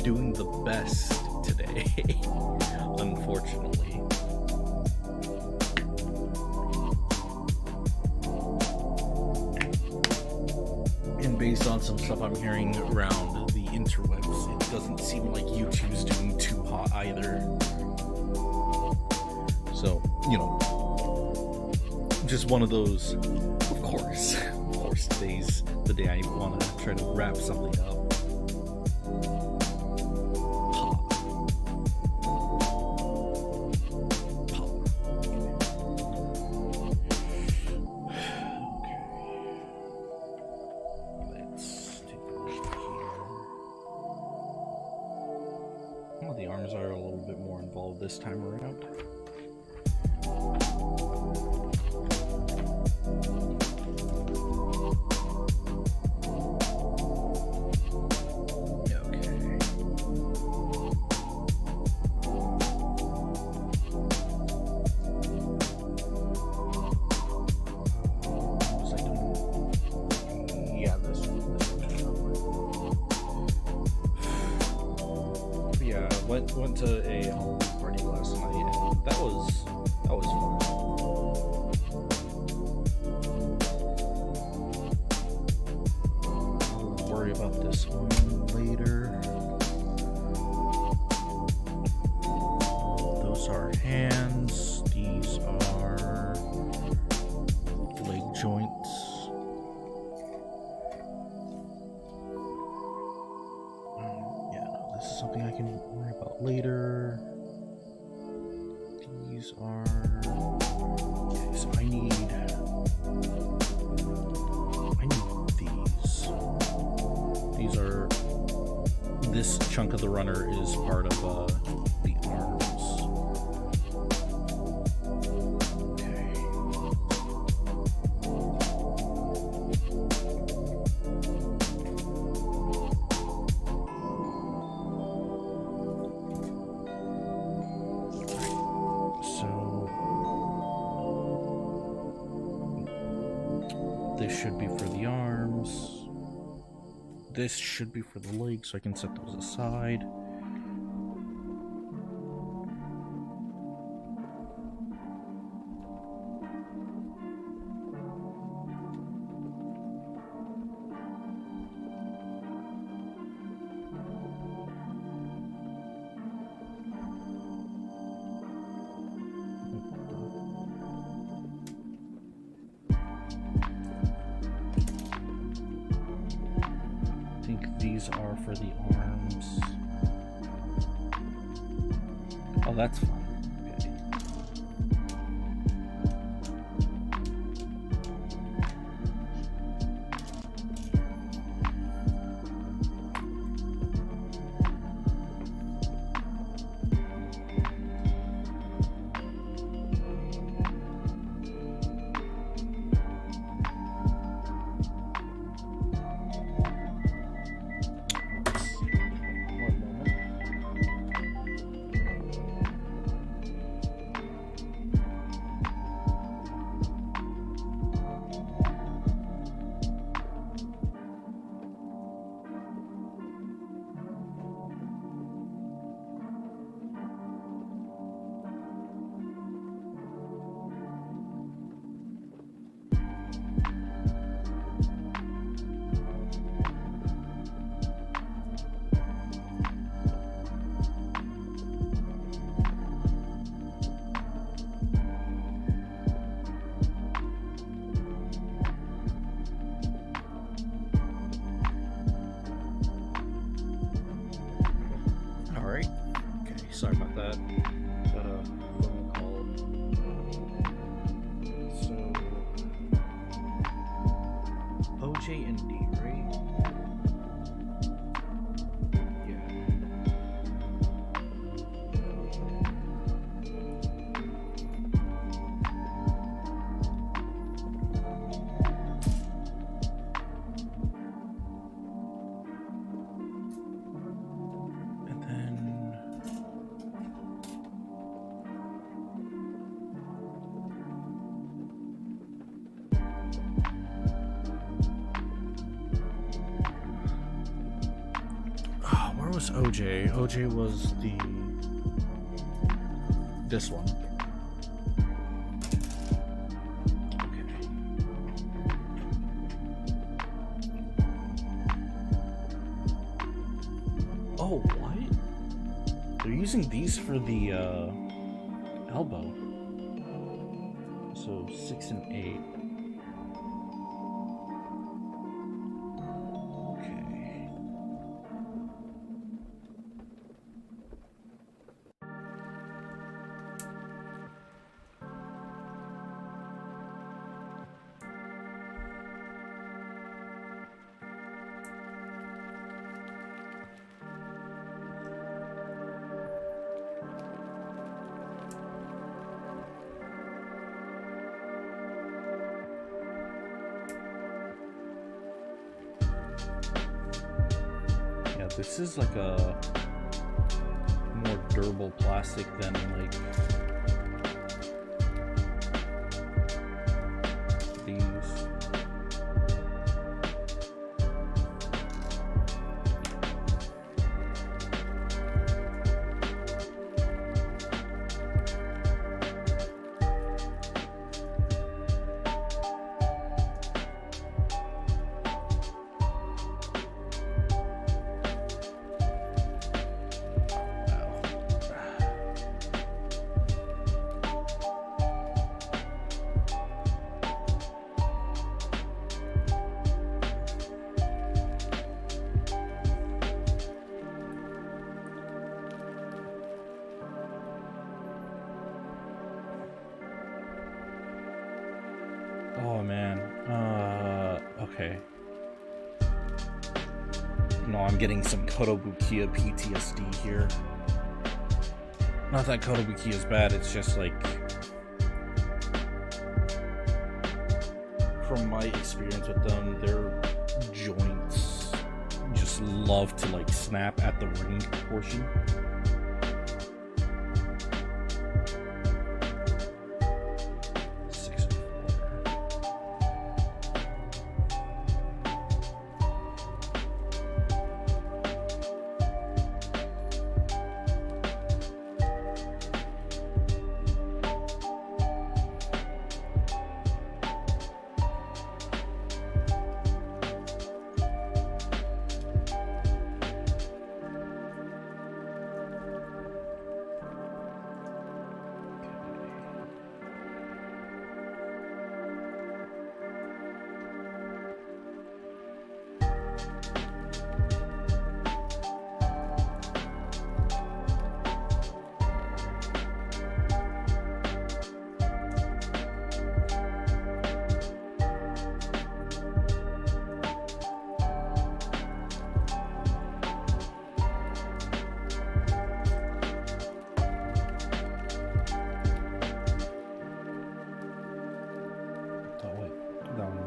doing the best today, unfortunately. And based on some stuff I'm hearing around the interwebs, it doesn't seem like YouTube's doing too hot either. So, you know, just one of those, of course, today's the day I want to try to wrap something up. The arms are a little bit more involved this time around. Went to a Halloween party last night, and that was fun. I'll worry about this one later. Those are hands. These are leg joints. This is something I can worry about later. These are... Okay, so I need these. These are... This chunk of the runner is part of the arms. This should be for the arms. This should be for the legs, so I can set those aside. These are for the arms. Oh, that's fun. Okay. Alright. Okay, sorry about that. Got a phone call. So OJ and D, right? was OJ? OJ was this one. Okay. Oh, what? They're using these for the elbow. So 6 and 8. This is like a more durable plastic than like these. Oh man, okay. No, I'm getting some Kotobukiya PTSD here. Not that Kotobukiya is bad, it's just like, from my experience with them, their joints just love to like snap at the ring portion.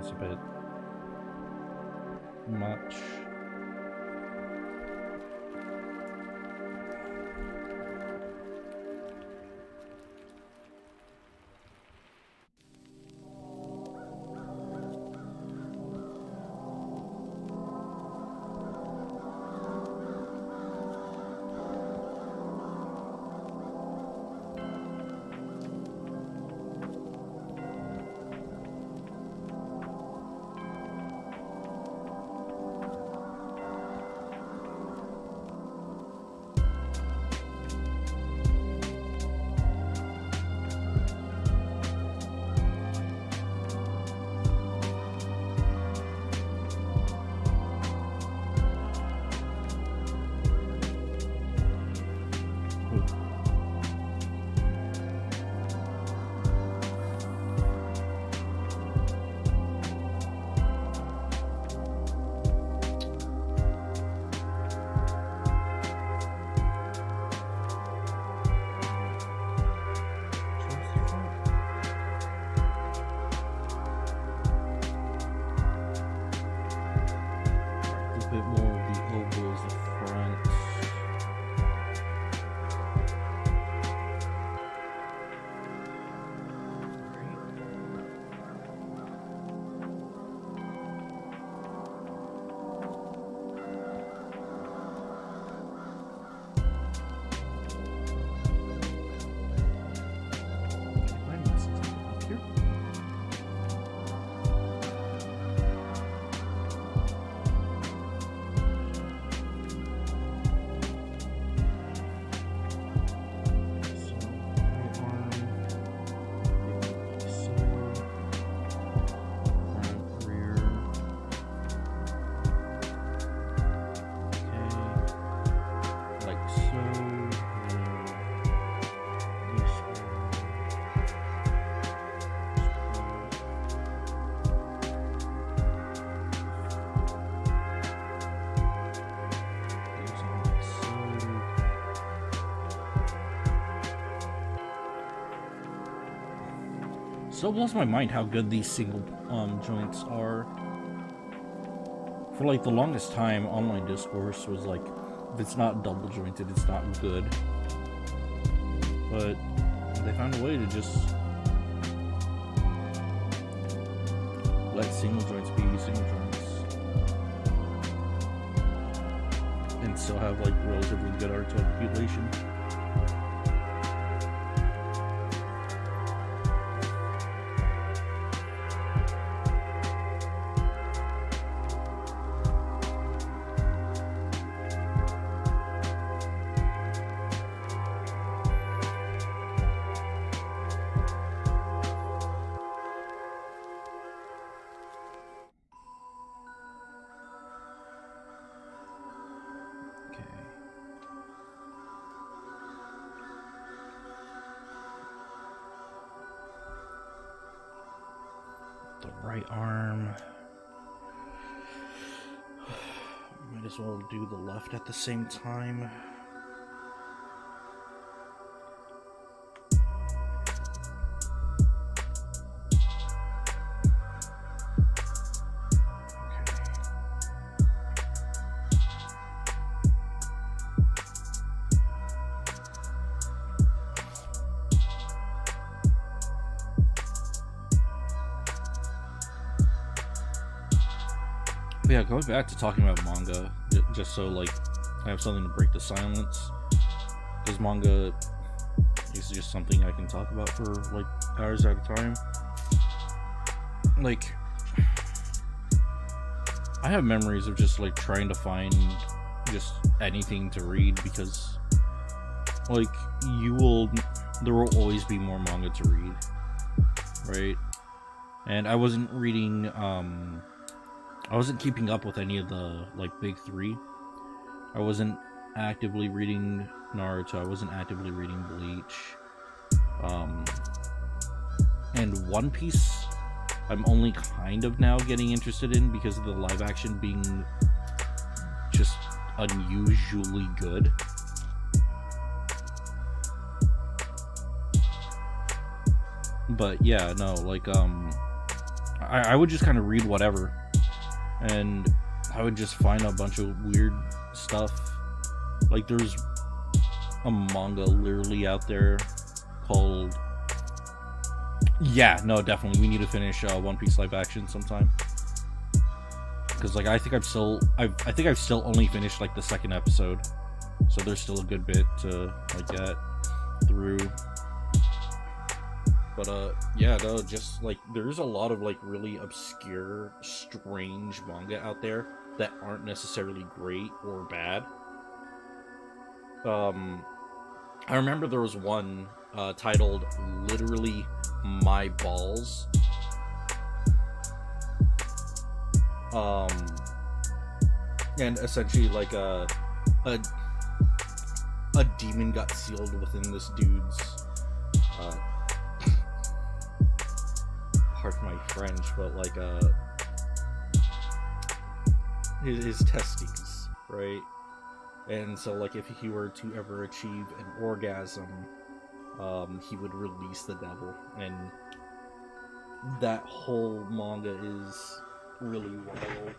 A bit much. Still blows my mind how good these single joints are. For like the longest time, online discourse was like, if it's not double jointed, it's not good. But they found a way to just let single joints be single joints and still have like relatively good articulation. The right arm. Might as well do the left at the same time. Yeah, going back to talking about manga, just so like I have something to break the silence, because manga is just something I can talk about for like hours at a time. Like, I have memories of just like trying to find just anything to read, because like there will always be more manga to read, right? And I wasn't reading I wasn't keeping up with any of the like big three. I wasn't actively reading Naruto. I wasn't actively reading Bleach. And One Piece, I'm only kind of now getting interested in because of the live action being just unusually good. But yeah, no, like I would just kind of read whatever. And I would just find a bunch of weird stuff. Like, there's a manga literally out there called... Yeah, no, definitely. We need to finish One Piece live action sometime. Because, like, I think I've still only finished, like, the second episode. So there's still a good bit to, like, get through. But, yeah, no, just, like, there's a lot of, like, really obscure, strange manga out there that aren't necessarily great or bad. I remember there was one, titled, literally, My Balls. And essentially, like, a demon got sealed within this dude's, pardon my French, but like his testes, right? And so like if he were to ever achieve an orgasm, he would release the devil, and that whole manga is really wild.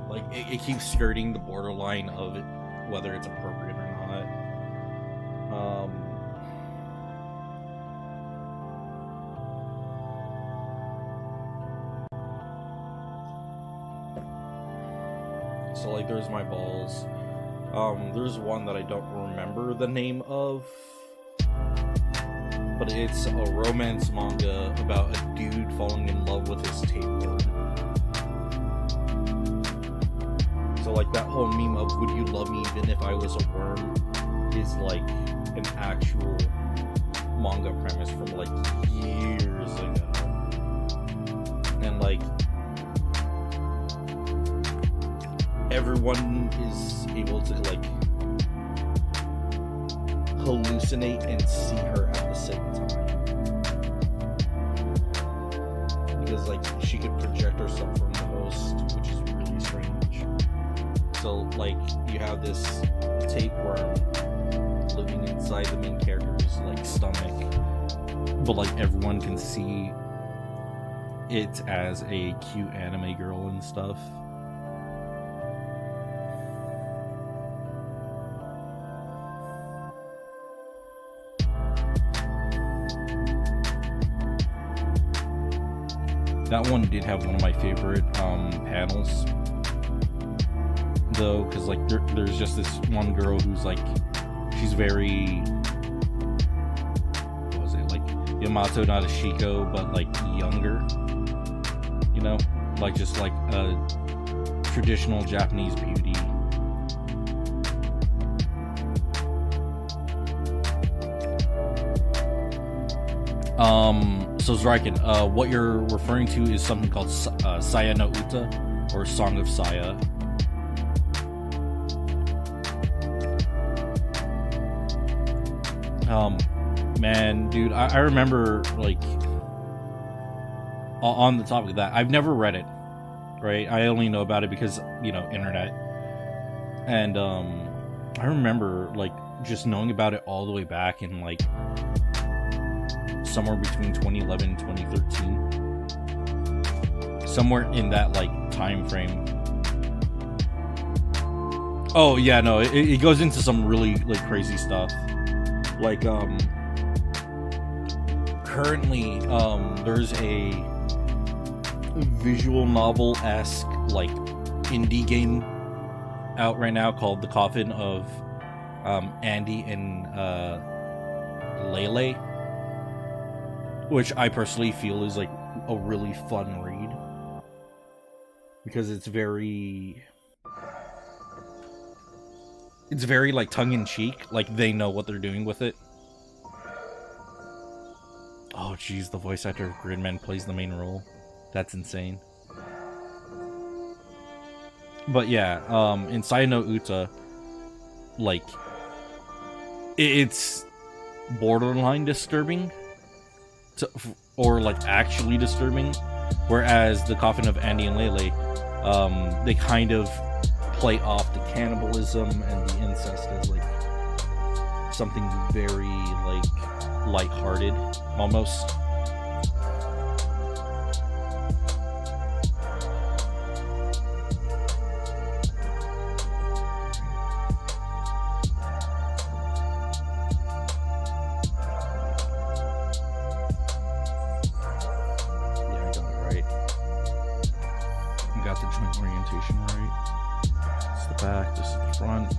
Like it keeps skirting the borderline of it, whether it's appropriate or not. So like there's My Balls. There's one that I don't remember the name of, but it's a romance manga about a dude falling in love with his tapeworm. So like that whole meme of "Would you love me even if I was a worm" is like an actual manga premise from like years ago. And like everyone is able to like hallucinate and see her at the same time, because like she could project herself from the host, which is really strange. So like you have this tapeworm living in inside the main character's like stomach, but like everyone can see it as a cute anime girl and stuff. That one did have one of my favorite panels, though, because like there's just this one girl who's like, she's very, what was it, like Yamato Nadeshiko, but like younger, you know, like just like a traditional Japanese beauty. So Zrykin, what you're referring to is something called Saya no Uta, or Song of Saya. Man, dude, I remember, like, on the topic of that, I've never read it, right? I only know about it because, you know, internet. And, I remember, like, just knowing about it all the way back in, like, somewhere between 2011 and 2013. Somewhere in that, like, time frame. Oh, yeah, no, it goes into some really, like, crazy stuff. Like, currently, there's a visual novel-esque, like, indie game out right now called The Coffin of Andy and Lele, which I personally feel is like a really fun read because it's very like tongue-in-cheek, like they know what they're doing with it. Oh geez, the voice actor of Gridman plays the main role. That's insane. But yeah, in Saya no Uta, like, it's borderline disturbing, or like actually disturbing, whereas The Coffin of Andy and Lele, they kind of play off the cannibalism and the incest as like something very like lighthearted almost. Back, this is the front.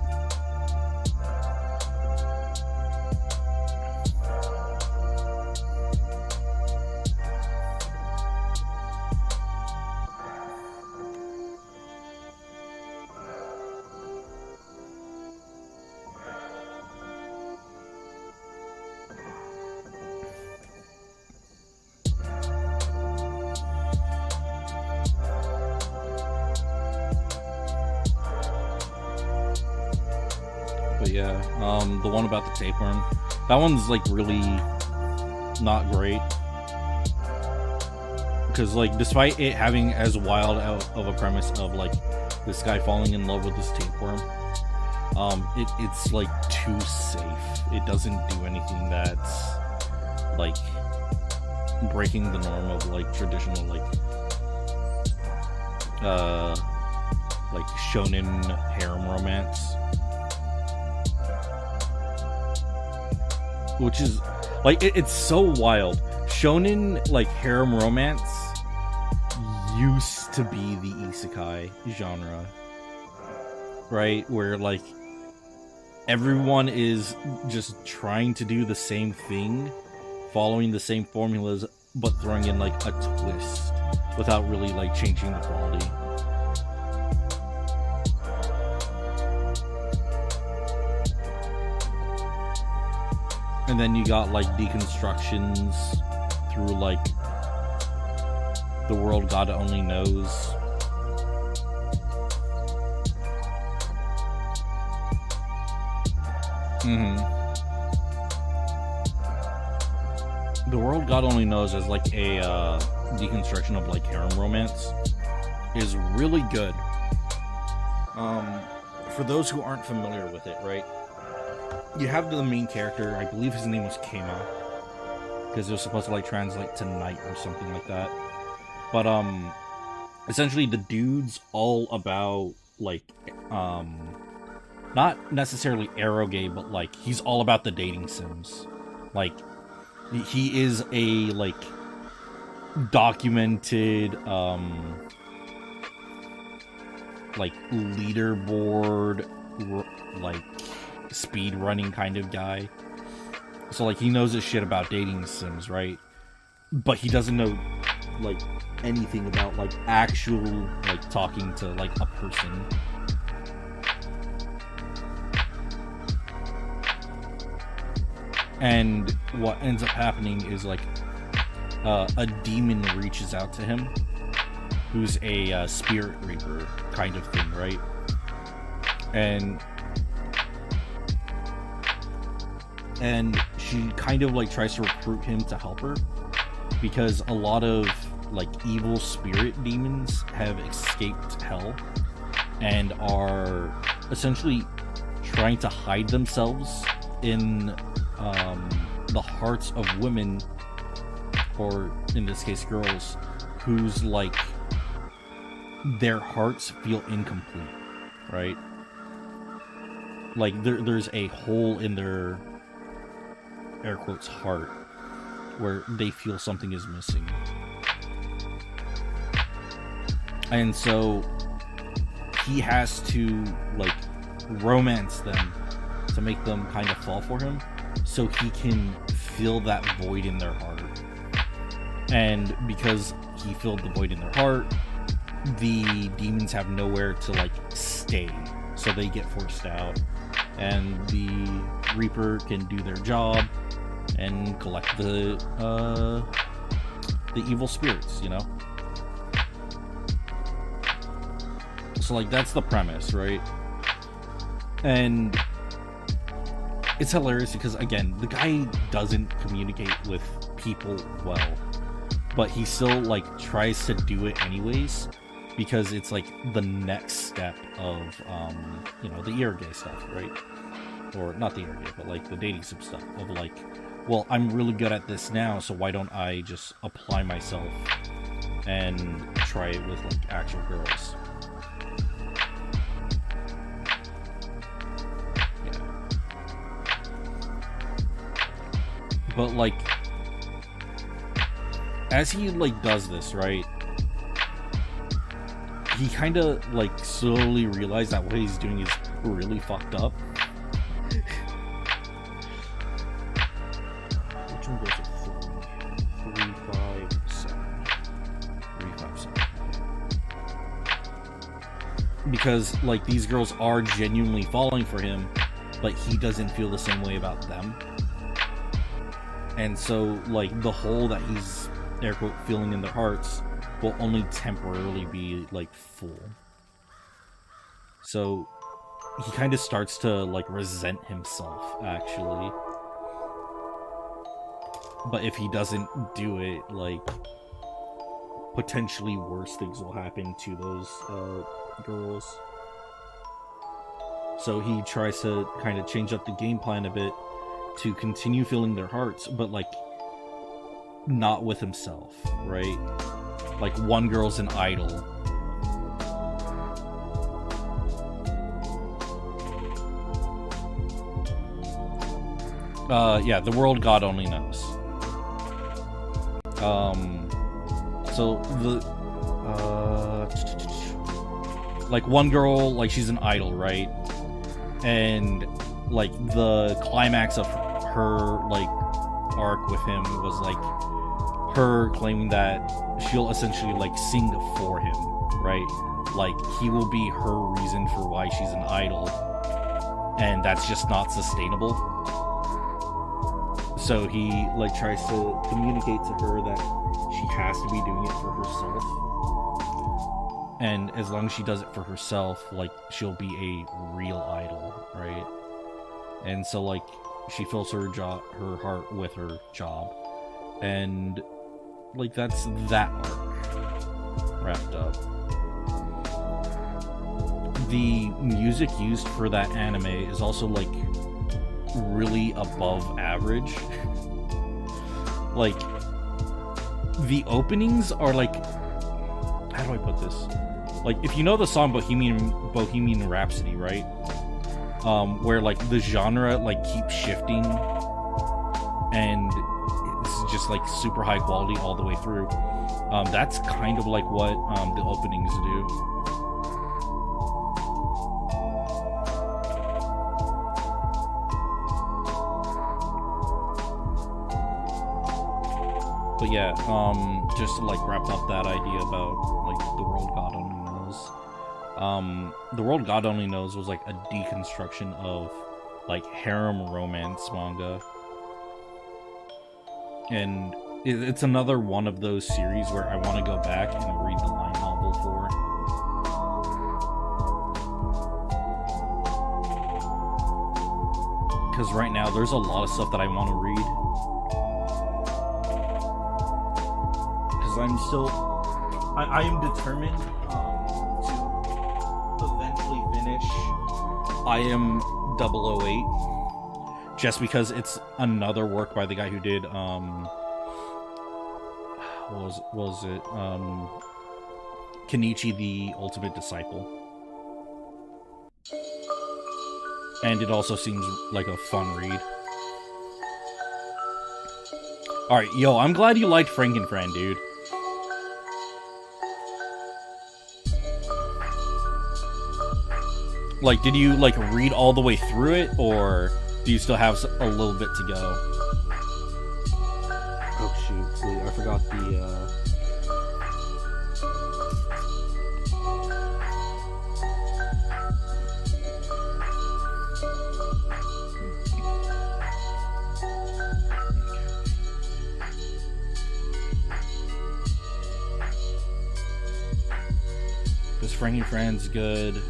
But yeah, the one about the tapeworm, that one's like really not great, because like despite it having as wild out of a premise of like this guy falling in love with this tapeworm, it's like too safe. It doesn't do anything that's like breaking the norm of like traditional like shonen harem romance. Which is, like, it's so wild. Shonen, like, harem romance used to be the isekai genre. Right? Where, like, everyone is just trying to do the same thing, following the same formulas, but throwing in, like, a twist without really, like, changing the quality. And then you got like deconstructions through like The World God Only Knows. The World God Only Knows as like a deconstruction of like harem romance is really good. For those who aren't familiar with it, right? you have the main character, I believe his name was Kema, because it was supposed to like translate to night or something like that. But essentially the dude's all about like not necessarily eroge, but like he's all about the dating sims. Like he is a like documented like leaderboard like speed running kind of guy. So like he knows his shit about dating sims, right? But he doesn't know like anything about like actual like talking to like a person. And what ends up happening is like a demon reaches out to him, who's a spirit reaper kind of thing, right? And she kind of like tries to recruit him to help her, because a lot of like evil spirit demons have escaped hell and are essentially trying to hide themselves in the hearts of women, or in this case girls, whose like their hearts feel incomplete, right? Like there's a hole in their air quotes heart where they feel something is missing. And so he has to like romance them to make them kind of fall for him, so he can fill that void in their heart. And because he filled the void in their heart, the demons have nowhere to like stay, so they get forced out, and the Reaper can do their job and collect the evil spirits, you know? So like that's the premise, right? And it's hilarious because again, the guy doesn't communicate with people well, but he still like tries to do it anyways, because it's like the next step of you know, the eroge stuff, right? Or not the eroge, but like the dating sim stuff of like, well, I'm really good at this now, so why don't I just apply myself and try it with like actual girls? But like, as he like does this, right, he kind of like slowly realized that what he's doing is really fucked up. Which one goes to 3, 5, 7? 3, 5, 7. Because like these girls are genuinely falling for him, but he doesn't feel the same way about them. And so, like, the hole that he's, air quote, filling in their hearts will only temporarily be, like, full. So, he kind of starts to, like, resent himself, actually. But if he doesn't do it, like, potentially worse things will happen to those, girls. So he tries to kind of change up the game plan a bit to continue filling their hearts, but like not with himself, right? Like one girl's an idol. Yeah, the world God only knows. So the like one girl, like she's an idol, right? And like the climax of her like arc with him was like her claiming that she'll essentially like sing for him, right? Like he will be her reason for why she's an idol, and that's just not sustainable. So he like tries to communicate to her that she has to be doing it for herself, and as long as she does it for herself, like she'll be a real idol, right? And so like she fills her heart with her job, and like that's that arc wrapped up. The music used for that anime is also like really above average. Like, the openings are like, how do I put this? Like, if you know the song Bohemian Rhapsody, right? Where like the genre like keeps shifting, and it's just like super high quality all the way through. That's kind of like what the openings do. But yeah, just to like wrap up that idea about like the world God only knows. The world God only knows was like a deconstruction of like harem romance manga, and it's another one of those series where I want to go back and read the light novel for. Because right now there's a lot of stuff that I want to read. I'm still, I am determined to eventually finish I Am 008, just because it's another work by the guy who did, what was it, Kenichi the Ultimate Disciple. And it also seems like a fun read. Alright, yo, I'm glad you liked Frankenfran, dude. Like, did you, like, read all the way through it, or do you still have a little bit to go? Oh, shoot. Wait, I forgot the, Because Frankenfran's good.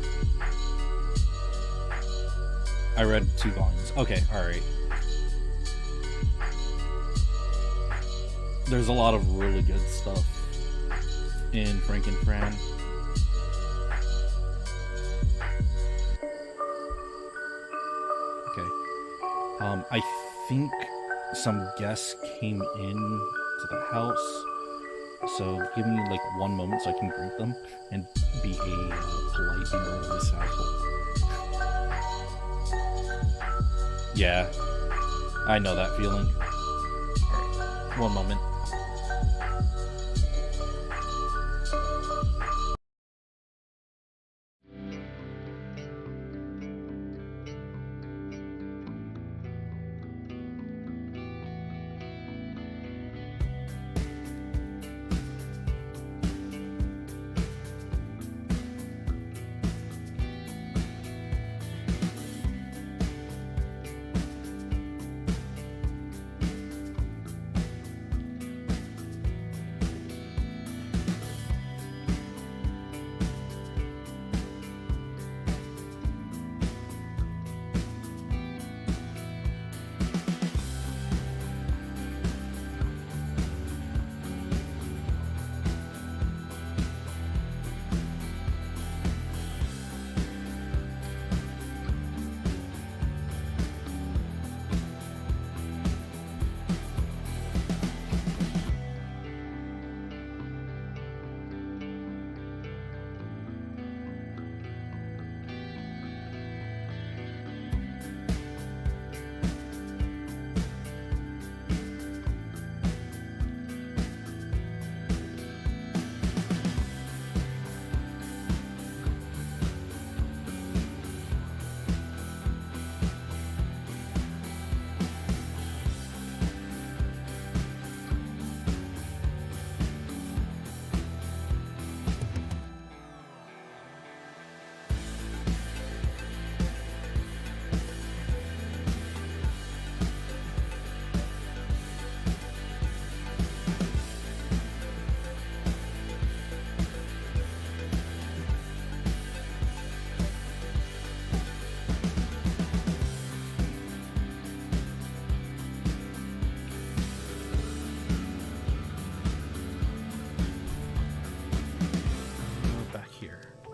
I read 2 volumes. Okay, alright. There's a lot of really good stuff in Frankenfran. Okay. I think some guests came in to the house, so give me like 1 moment so I can greet them and be a polite member of this household. Yeah, I know that feeling. Alright, 1 moment.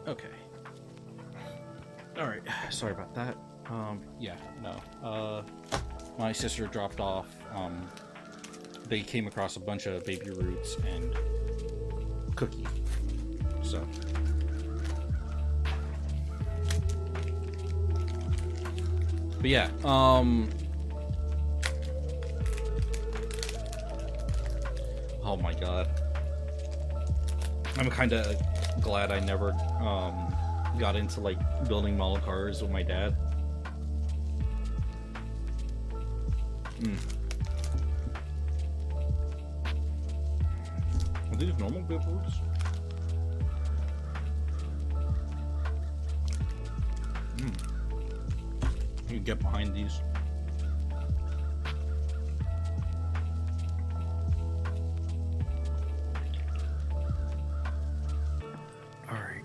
Okay. Alright, sorry about that. Yeah, no. My sister dropped off. They came across a bunch of baby roots and cookie. So. But yeah, oh my god. I'm kind of glad I never got into like building model cars with my dad. Are these normal billboards? You can get behind these. Alright.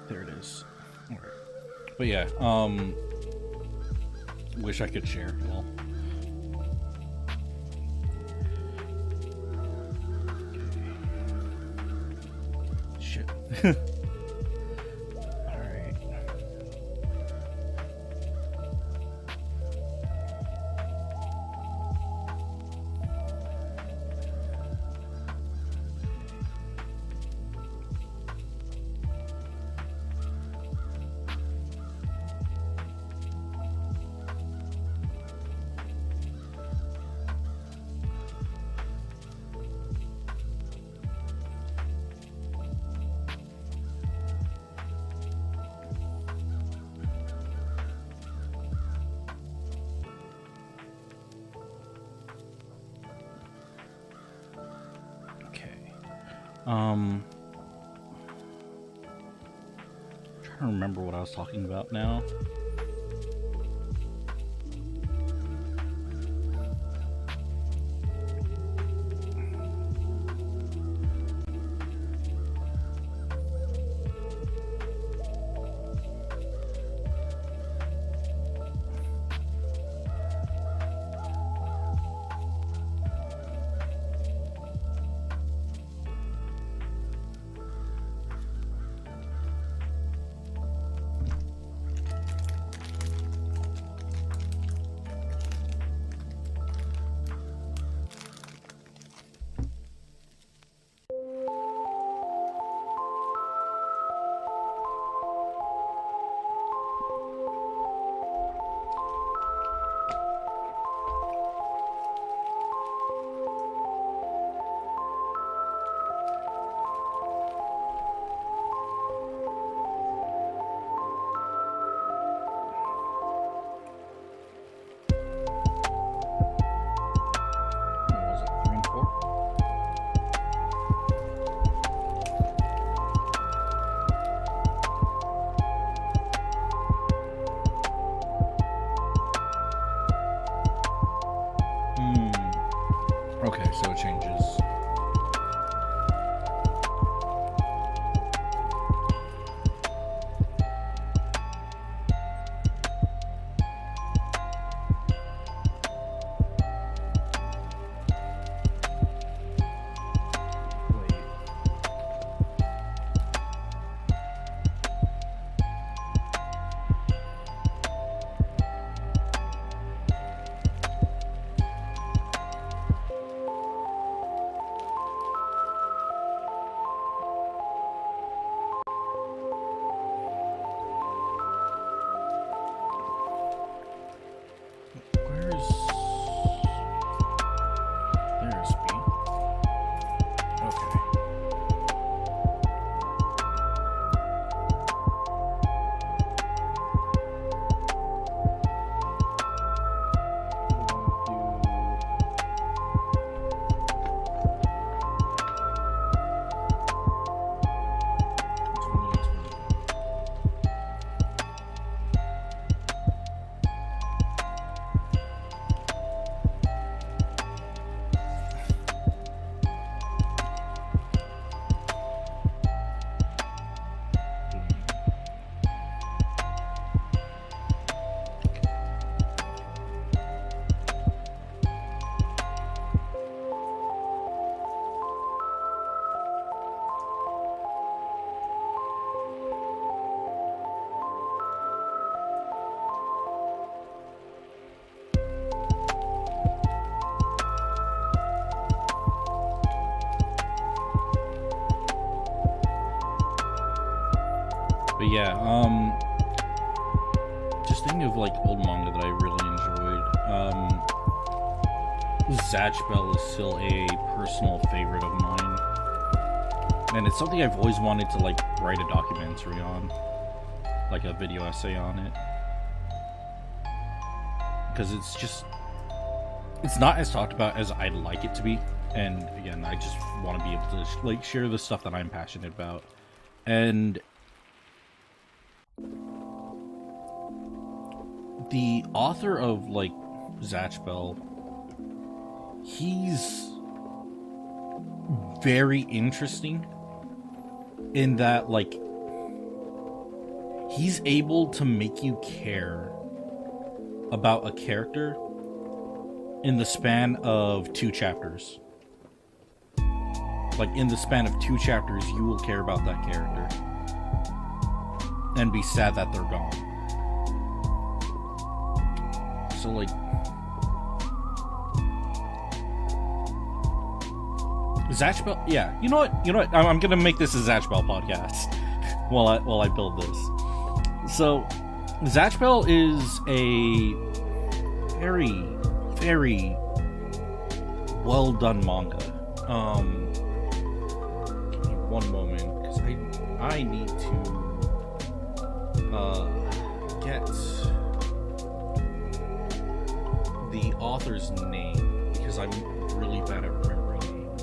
There it is. Alright. But yeah, wish I could share. Well, shit. Alright. Trying to remember what I was talking about now. But yeah, just thinking of like old manga that I really enjoyed. Zatch Bell is still a personal favorite of mine, and it's something I've always wanted to like write a documentary on, like a video essay on it, because it's not as talked about as I'd like it to be. And again, I just want to be able to like share the stuff that I'm passionate about. And the author of like Zatch Bell, he's very interesting in that like he's able to make you care about a character in the span of 2 chapters. Like, in the span of 2 chapters, you will care about that character and be sad that they're gone. So, like, Zatch Bell, yeah. You know what? I'm gonna make this a Zatch Bell podcast while I build this. So, Zatch Bell is a very, very well done manga. Give me one moment, because I need to get the author's name, because I'm really bad at remembering names.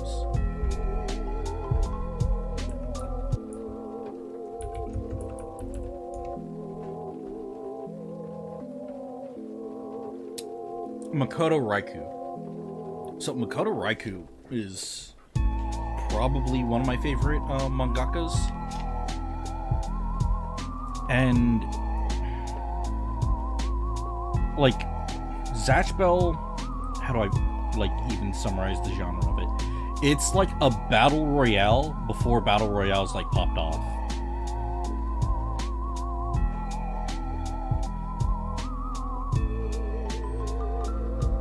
Makoto Raikou. So Makoto Raikou is probably one of my favorite mangakas. And like Zatch Bell, how do I like even summarize the genre of it? It's like a battle royale before battle royales like popped off.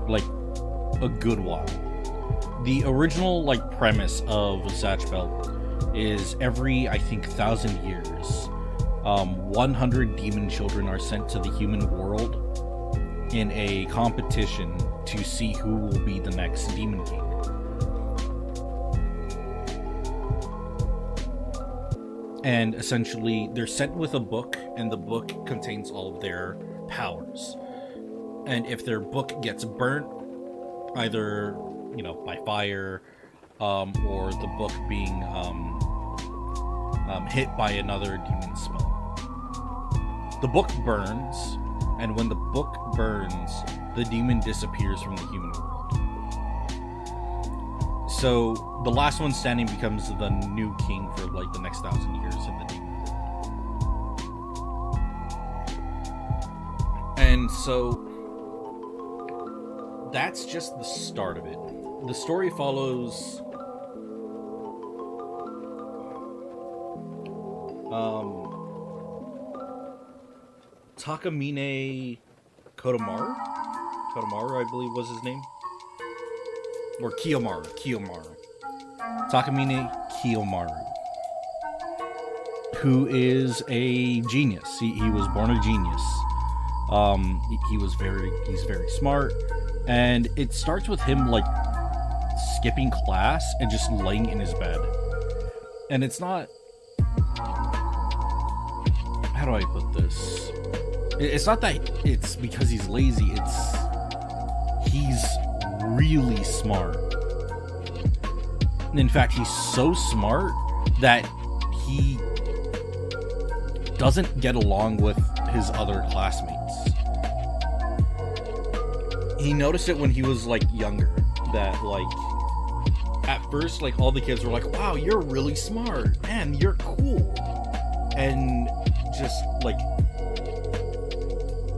Like a good while. The original like premise of Zatch Bell is every, I think, 1,000 years, 100 demon children are sent to the human world in a competition to see who will be the next demon king. And essentially, they're sent with a book, and the book contains all of their powers. And if their book gets burnt, either, you know, by fire, or the book being hit by another demon spell, the book burns, and when the book burns, the demon disappears from the human world. So the last one standing becomes the new king for like the next 1,000 years in the demon world. And so that's just the start of it. The story follows Takamine Kotomaru, I believe was his name. Or Kiyomaru. Takamine Kiyomaru, who is a genius. He was born a genius. He's very smart. And it starts with him like skipping class and just laying in his bed. And it's not, how do I put this? It's not that it's because he's lazy, he's really smart. In fact, he's so smart that he doesn't get along with his other classmates. He noticed it when he was like younger, that like at first like all the kids were like, wow, you're really smart, man, you're cool. And just like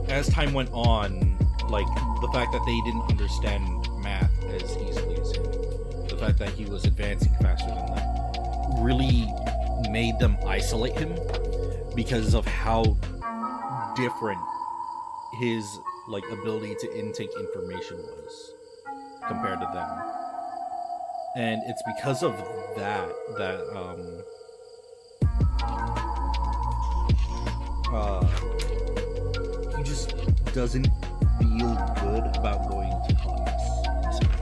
as time went on, like the fact that they didn't understand math as easily as him, the fact that he was advancing faster than them, really made them isolate him because of how different his like ability to intake information was compared to them. And it's because of that doesn't feel good about going to class. 17.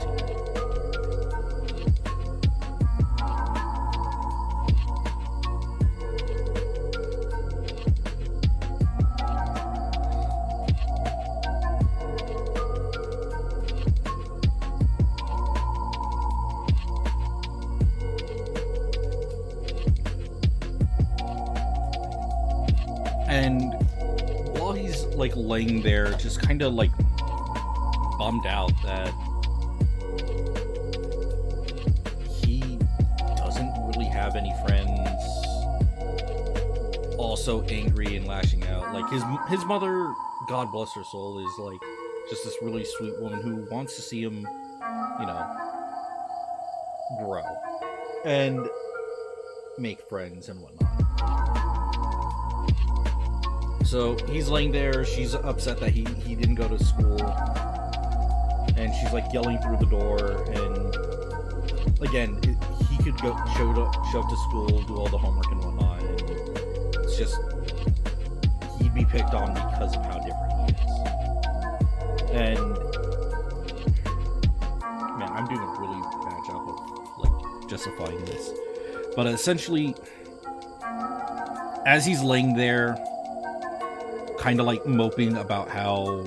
And while he's like laying there, just kind of like bummed out that he doesn't really have any friends, also angry and lashing out. Like his mother, God bless her soul, is like just this really sweet woman who wants to see him, you know, grow and make friends and whatnot. So he's laying there, she's upset that he didn't go to school, and she's like yelling through the door, and again, he could go show up to school, do all the homework and whatnot, and it's just, he'd be picked on because of how different he is. And man, I'm doing a really bad job of like justifying this, but essentially, as he's laying there, kind of like moping about how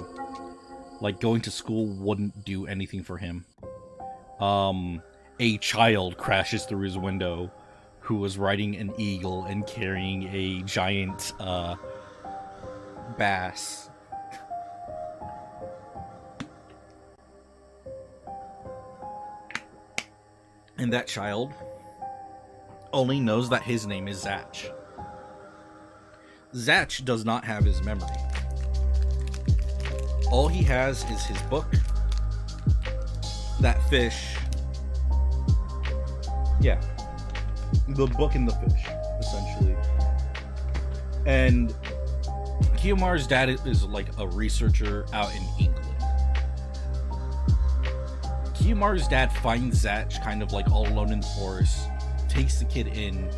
like going to school wouldn't do anything for him, a child crashes through his window who was riding an eagle and carrying a giant bass. And that child only knows that his name is Zach. Zach does not have his memory. All he has is his book, that fish. Yeah. The book and the fish, essentially. And Kiyomaru's dad is like a researcher out in England. Kiyomaru's dad finds Zach kind of like all alone in the forest, takes the kid in,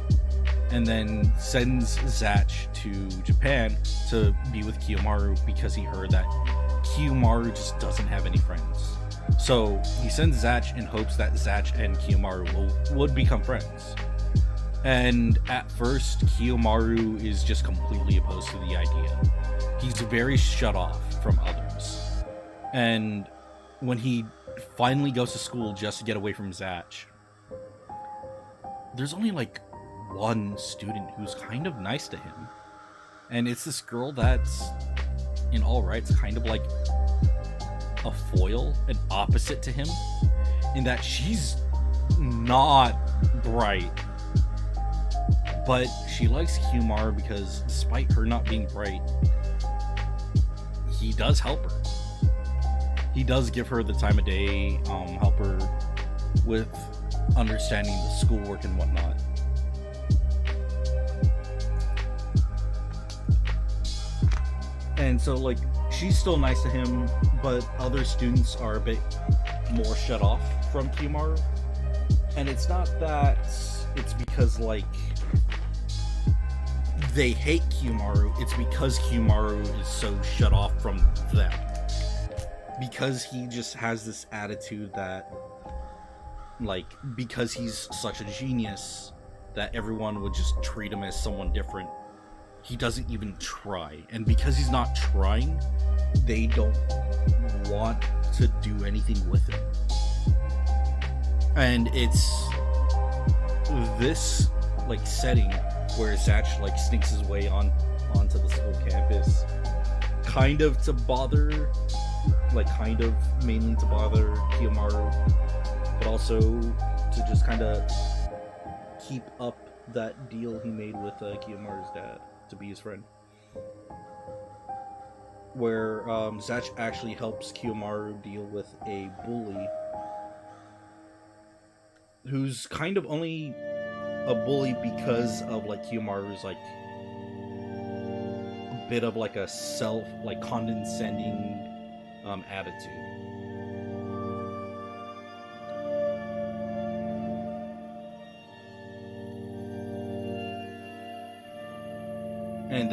and then sends Zach to Japan to be with Kiyomaru because he heard that Kiyomaru just doesn't have any friends. So he sends Zach in hopes that Zach and Kiyomaru would become friends. And at first, Kiyomaru is just completely opposed to the idea. He's very shut off from others. And when he finally goes to school just to get away from Zach, there's only like one student who's kind of nice to him, and it's this girl that's in all rights kind of like a foil, an opposite to him, in that she's not bright, but she likes Kiyomaru because despite her not being bright, he does help her. He does give her the time of day, help her with understanding the schoolwork and whatnot. And so, like, she's still nice to him, but other students are a bit more shut off from Kiyomaru. And it's not that it's because, like, they hate Kiyomaru, it's because Kiyomaru is so shut off from them. Because he just has this attitude that, like, because he's such a genius, that everyone would just treat him as someone different. He doesn't even try. And because he's not trying, they don't want to do anything with him. And it's this, like, setting where Zach, like, sneaks his way onto the school campus, kind of to bother, like, kind of mainly to bother Kiyomaru, but also to just kind of keep up that deal he made with Kiyomaru's dad to be his friend, where Zach actually helps Kiyomaru deal with a bully who's kind of only a bully because of, like, Kiyomaru's, like, a bit of, like, a self, like, condescending attitude. And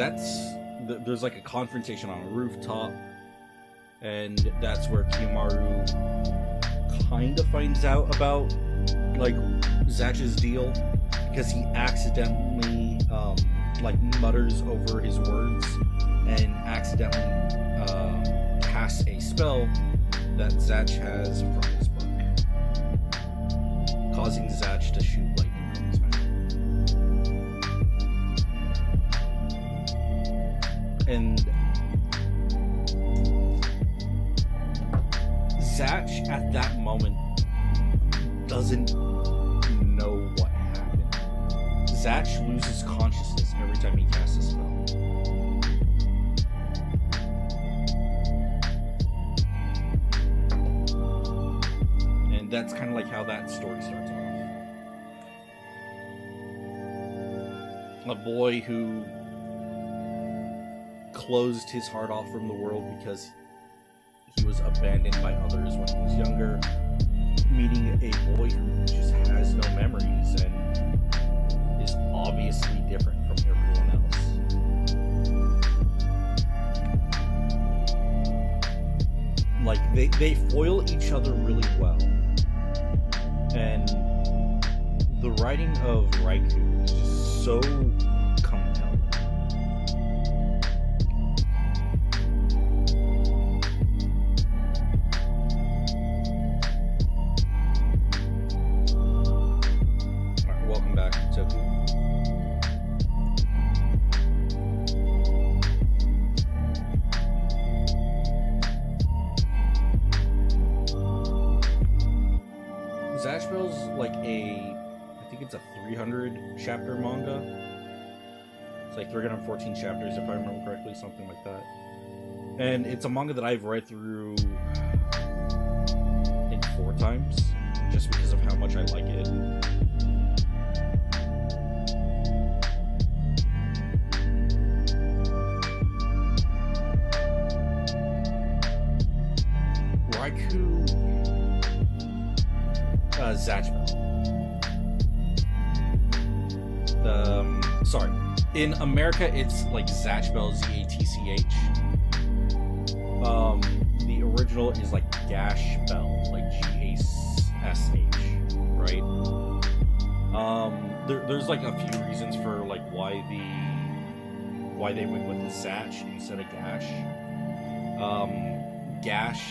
there's like a confrontation on a rooftop and that's where Kiyomaru kind of finds out about like Zatch's deal, because he accidentally like mutters over his words and accidentally casts a spell that Zatch has from his book, causing Zatch to shoot lightning from his mouth. And Zatch at that moment doesn't know what happened. Zatch loses consciousness every time he casts a spell. And that's kind of like how that story starts off. A boy who closed his heart off from the world because he was abandoned by others when he was younger, meeting a boy who just has no memories and is obviously different from everyone else. Like, they foil each other really well. And the writing of Raikou is just so compelling. Alright, welcome back, Toku. Zatch Bell's like I think it's a 300 chapter manga. It's like 314 chapters if I remember correctly, something like that. And it's a manga that I've read through, I think 4 times, just because of how much I like it. Raikou, Zatch Bell. Sorry. In America, it's like Zatch Bell, Z-A-T-C-H. The original is like Gash Bell, like G-A-S-H, right? There's like a few reasons for like why they went with the Zatch instead of Gash. Gash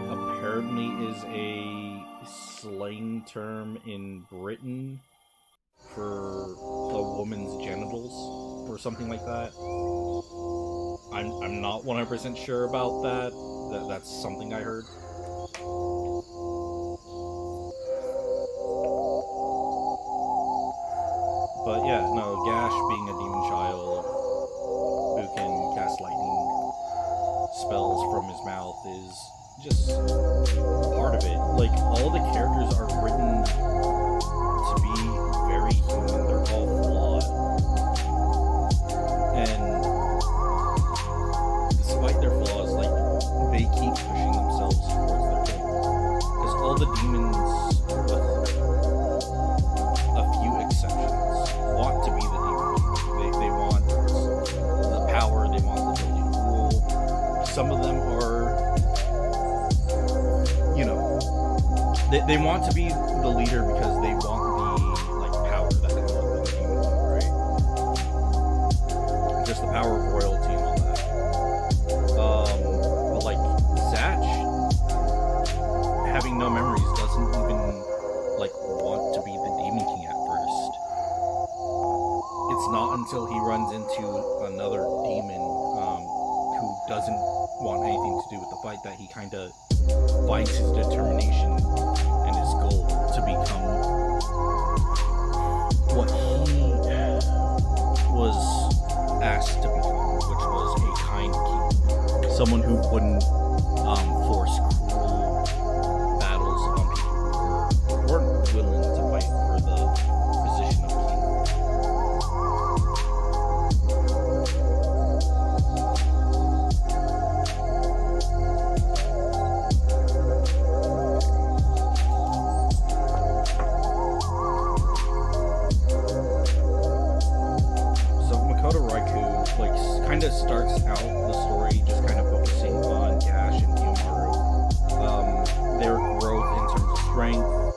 apparently is a slang term in Britain for a woman's genitals or something like that. I'm not 100% sure about that. That's something I heard. But yeah, no, Gash being a demon child who can cast lightning spells from his mouth is just part of it. Like, all the characters are written to be very human. They're all flawed. And despite their flaws, like, they keep pushing themselves towards their goal. Because all the demons, with a few exceptions, want to be the demon. They want the power, they want the ability to rule. Some of them are, they want to be the leader because they want the like power that comes with the demon, right? Just the power of royalty and all that. But like Zatch, having no memories, doesn't even like want to be the Demon King at first. It's not until he runs into another demon who doesn't want anything to do with the fight that he kind of finds his determination and his goal to become what he was asked to become, which was a kind king. Someone who wouldn't force cruel battles on people who weren't willing to fight for the position of king. Starts out the story just kind of focusing on Gash and Kiyomaru, their growth in terms of strength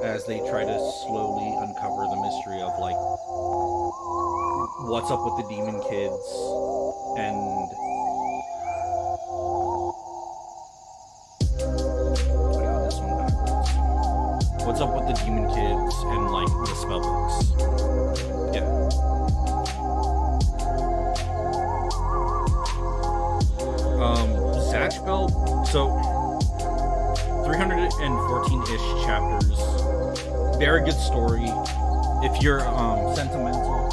as they try to slowly uncover the mystery of like what's up with the demon kids and I got this one backwards. What's up with the demon kids and like the spellbooks? Yeah. Zatch Bell. So 314-ish chapters. Very good story. If you're sentimental,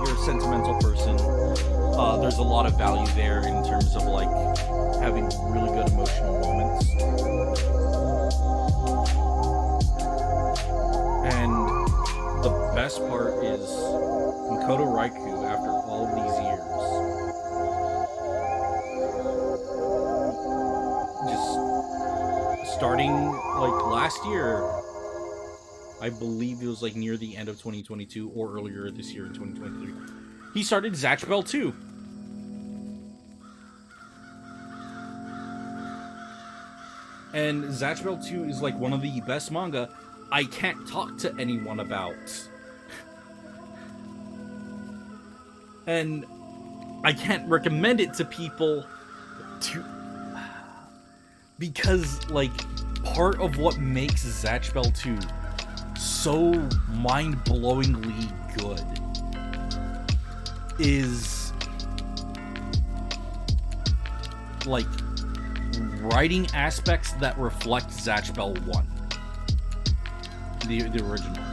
you're a sentimental person. There's a lot of value there in terms of like having really good emotional moments. And the best part is Makoto Raikou, after all of these years, just starting like last year, I believe it was like near the end of 2022 or earlier this year in 2023, he started Zatch Bell 2. And Zatch Bell 2 is like one of the best manga I can't talk to anyone about. And I can't recommend it to people because like part of what makes Zatch Bell 2 so mind-blowingly good is like writing aspects that reflect Zatch Bell 1, the original.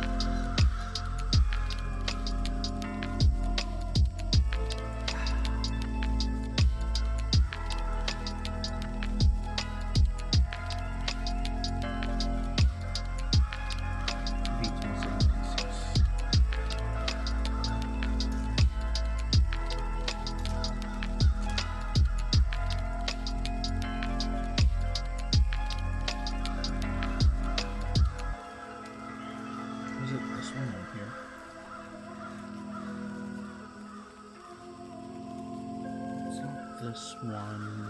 This one,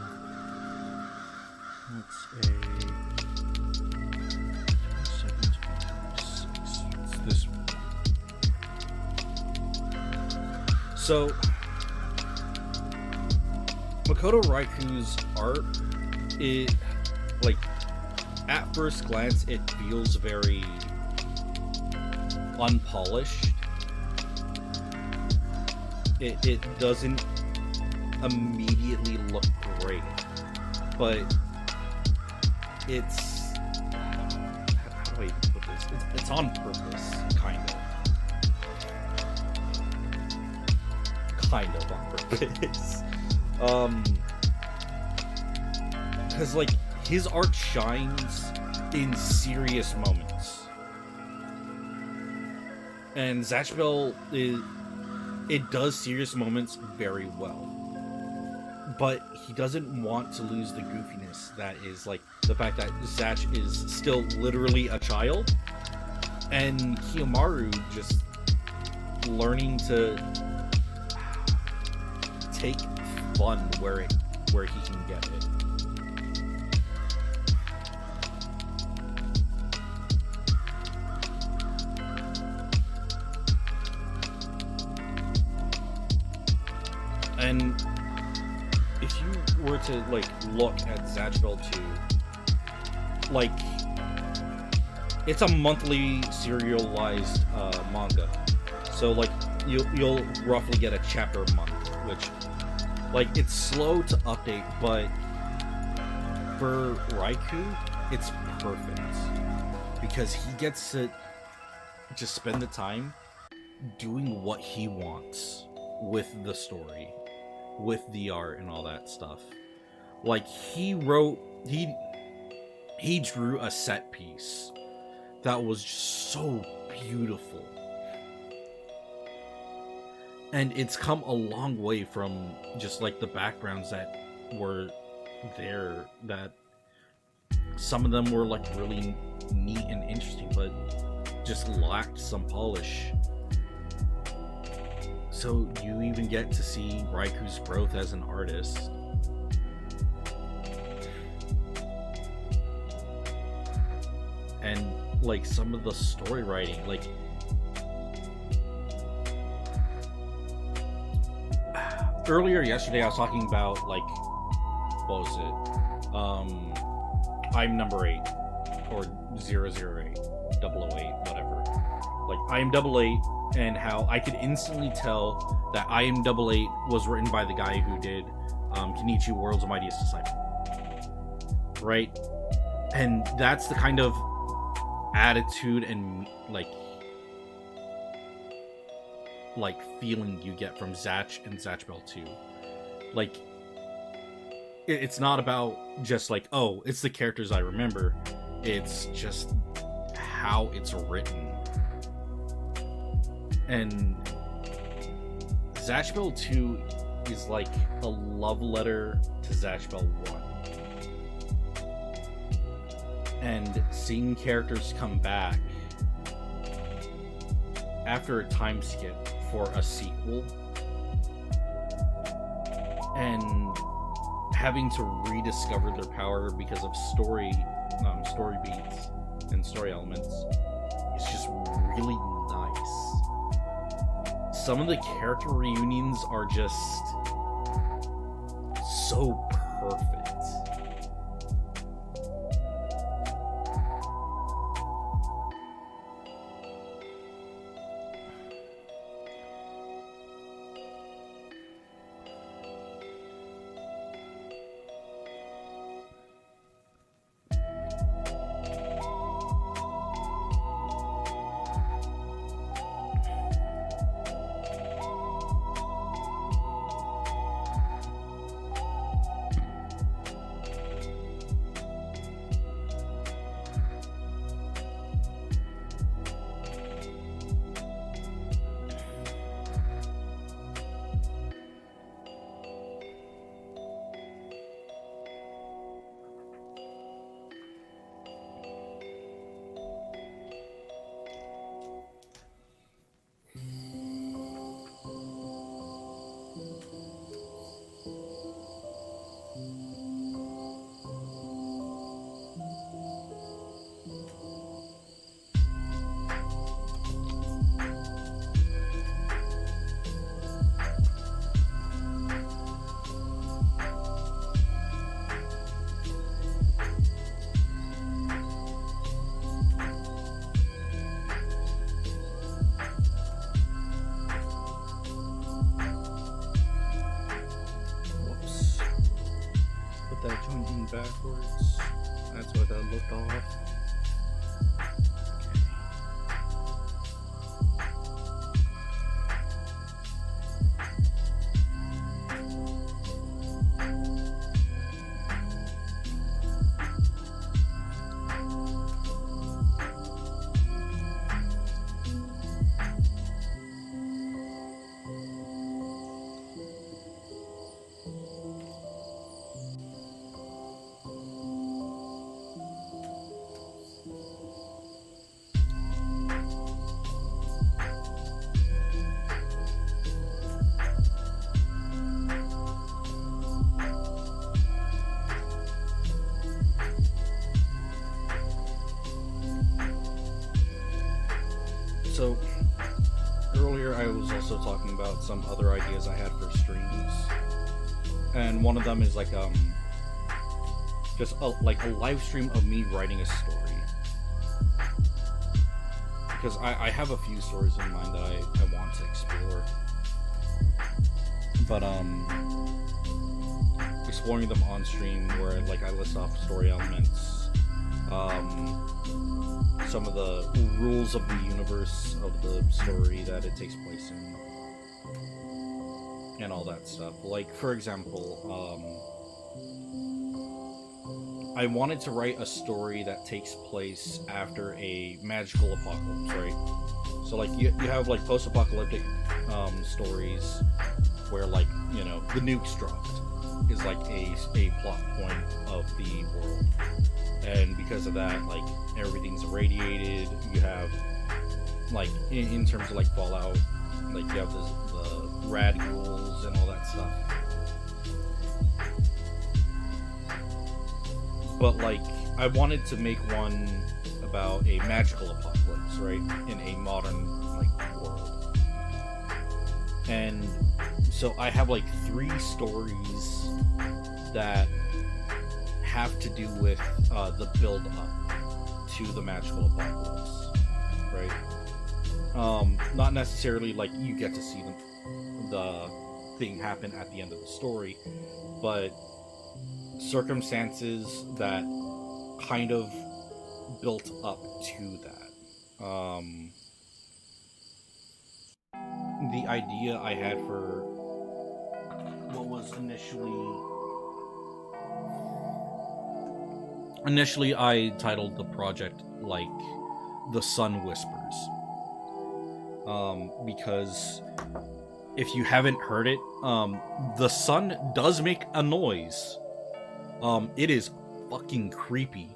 let's it's this one. So, Makoto Raikou's art, it, like, at first glance, it feels very unpolished. It doesn't immediately look great, but it's, how do I put this? It's on purpose, kind of on purpose. Because like his art shines in serious moments, and Zatch Bell it does serious moments very well. But he doesn't want to lose the goofiness that is like the fact that Zatch is still literally a child, and Kiyomaru just learning to take fun where he can get it. And if you were to like look at Zatch Bell 2, like it's a monthly serialized manga, so like you'll roughly get a chapter a month, which like it's slow to update, but for Raikou it's perfect because he gets to just spend the time doing what he wants with the story, with the art and all that stuff. Like he drew a set piece that was just so beautiful, and it's come a long way from just like the backgrounds that were there, that some of them were like really neat and interesting but just lacked some polish. So you even get to see Raikou's growth as an artist. and like some of the story writing, like earlier yesterday I was talking about, like, what was it? I'm number 8 or 008, 008, whatever. Like, I am 88, and how I could instantly tell that I am 88 was written by the guy who did Kenichi World's Mightiest Disciple. Right? And that's the kind of attitude and like feeling you get from Zatch and Zatch Bell 2. Like, it's not about just like, oh, it's the characters I remember. It's just how it's written. And Zatch Bell 2 is like a love letter to Zatch Bell 1. And seeing characters come back after a time skip for a sequel and having to rediscover their power because of story beats and story elements is just really nice. Some of the character reunions are just so perfect. Backwards. That's what that looked off. So, earlier I was also talking about some other ideas I had for streams, and one of them is like just a live stream of me writing a story, because I have a few stories in mind that I want to explore, but exploring them on stream where like I list off story elements, some of the rules of the universe of the story that it takes place in, and all that stuff. Like, for example, I wanted to write a story that takes place after a magical apocalypse, right? So, like, you have, like, post-apocalyptic stories where, like, you know, the nuke's dropped is, like, a plot point of the world. And because of that, like, everything's irradiated. You have, like, in terms of, like, Fallout, like, you have the rad ghouls and all that stuff. But, like, I wanted to make one about a magical apocalypse, right, in a modern like world. And so I have like 3 stories that have to do with the build up to the magical apocalypse, right? Not necessarily like you get to see the thing happen at the end of the story, but circumstances that kind of built up to that. The idea I had for what was initially I titled the project like The Sun Whispers, because if you haven't heard it, the sun does make a noise. It is fucking creepy.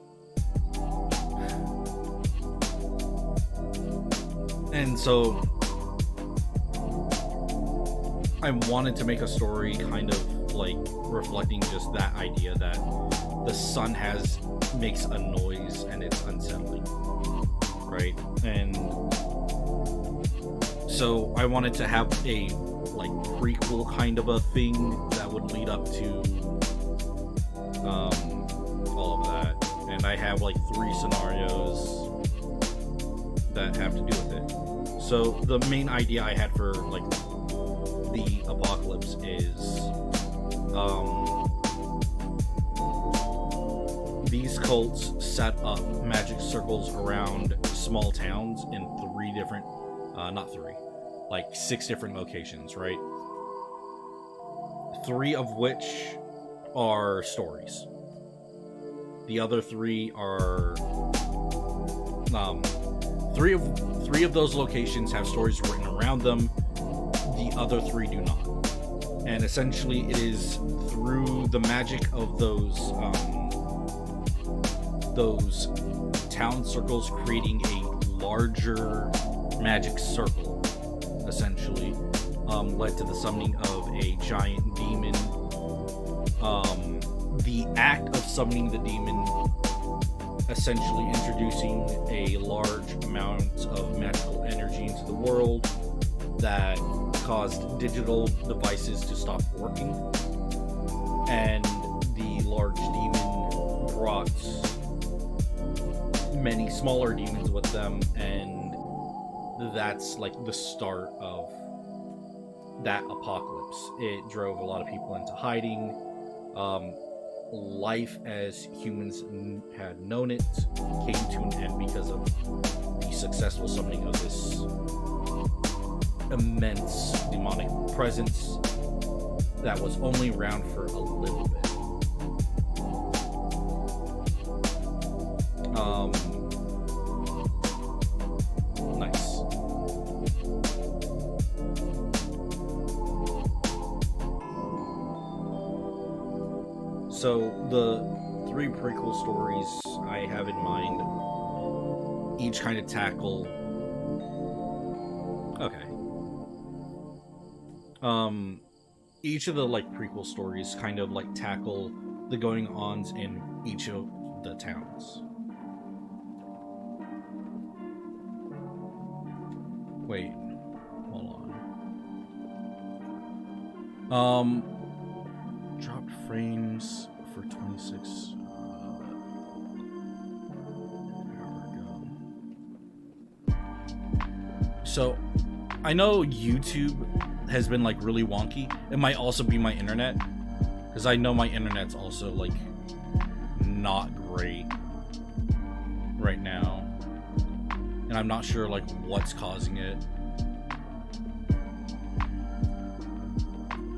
And so I wanted to make a story kind of like reflecting just that idea that the sun makes a noise and it's unsettling, right? And so I wanted to have a like prequel kind of a thing that would lead up to all of that, and I have like 3 scenarios that have to do with it. So the main idea I had for like the apocalypse is these cults set up magic circles around small towns in 3 different like 6 different locations, right? 3 of which are stories. The other 3 are 3 of those locations have stories written around them. The other 3 do not. And essentially it is through the magic of those town circles creating a larger magic circle, essentially, led to the summoning of a giant demon. The act of summoning the demon essentially introducing a large amount of magical energy into the world that caused digital devices to stop working, and the large demon brought many smaller demons with them, and that's like the start of that apocalypse. It drove a lot of people into hiding. Life as humans had known it came to an end because of the successful summoning of this immense demonic presence that was only around for a little bit. Nice. So the 3 prequel stories I have in mind each kind of tackle. Okay. Each of the like prequel stories kind of like tackle the going-ons in each of the towns. Wait, hold on. Dropped frames for 26. There we go. So, I know YouTube has been like really wonky. It might also be my internet, because I know my internet's also like not great right now, and I'm not sure like what's causing it.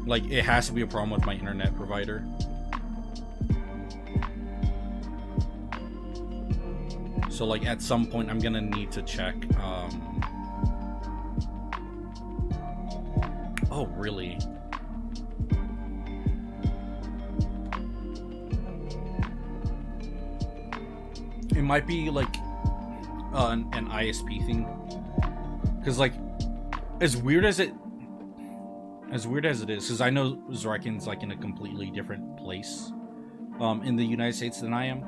Like, it has to be a problem with my internet provider. So like at some point I'm gonna need to check. Oh really? It might be like an ISP thing, because like as weird as it is, because I know Zrekin's like in a completely different place in the United States than I am.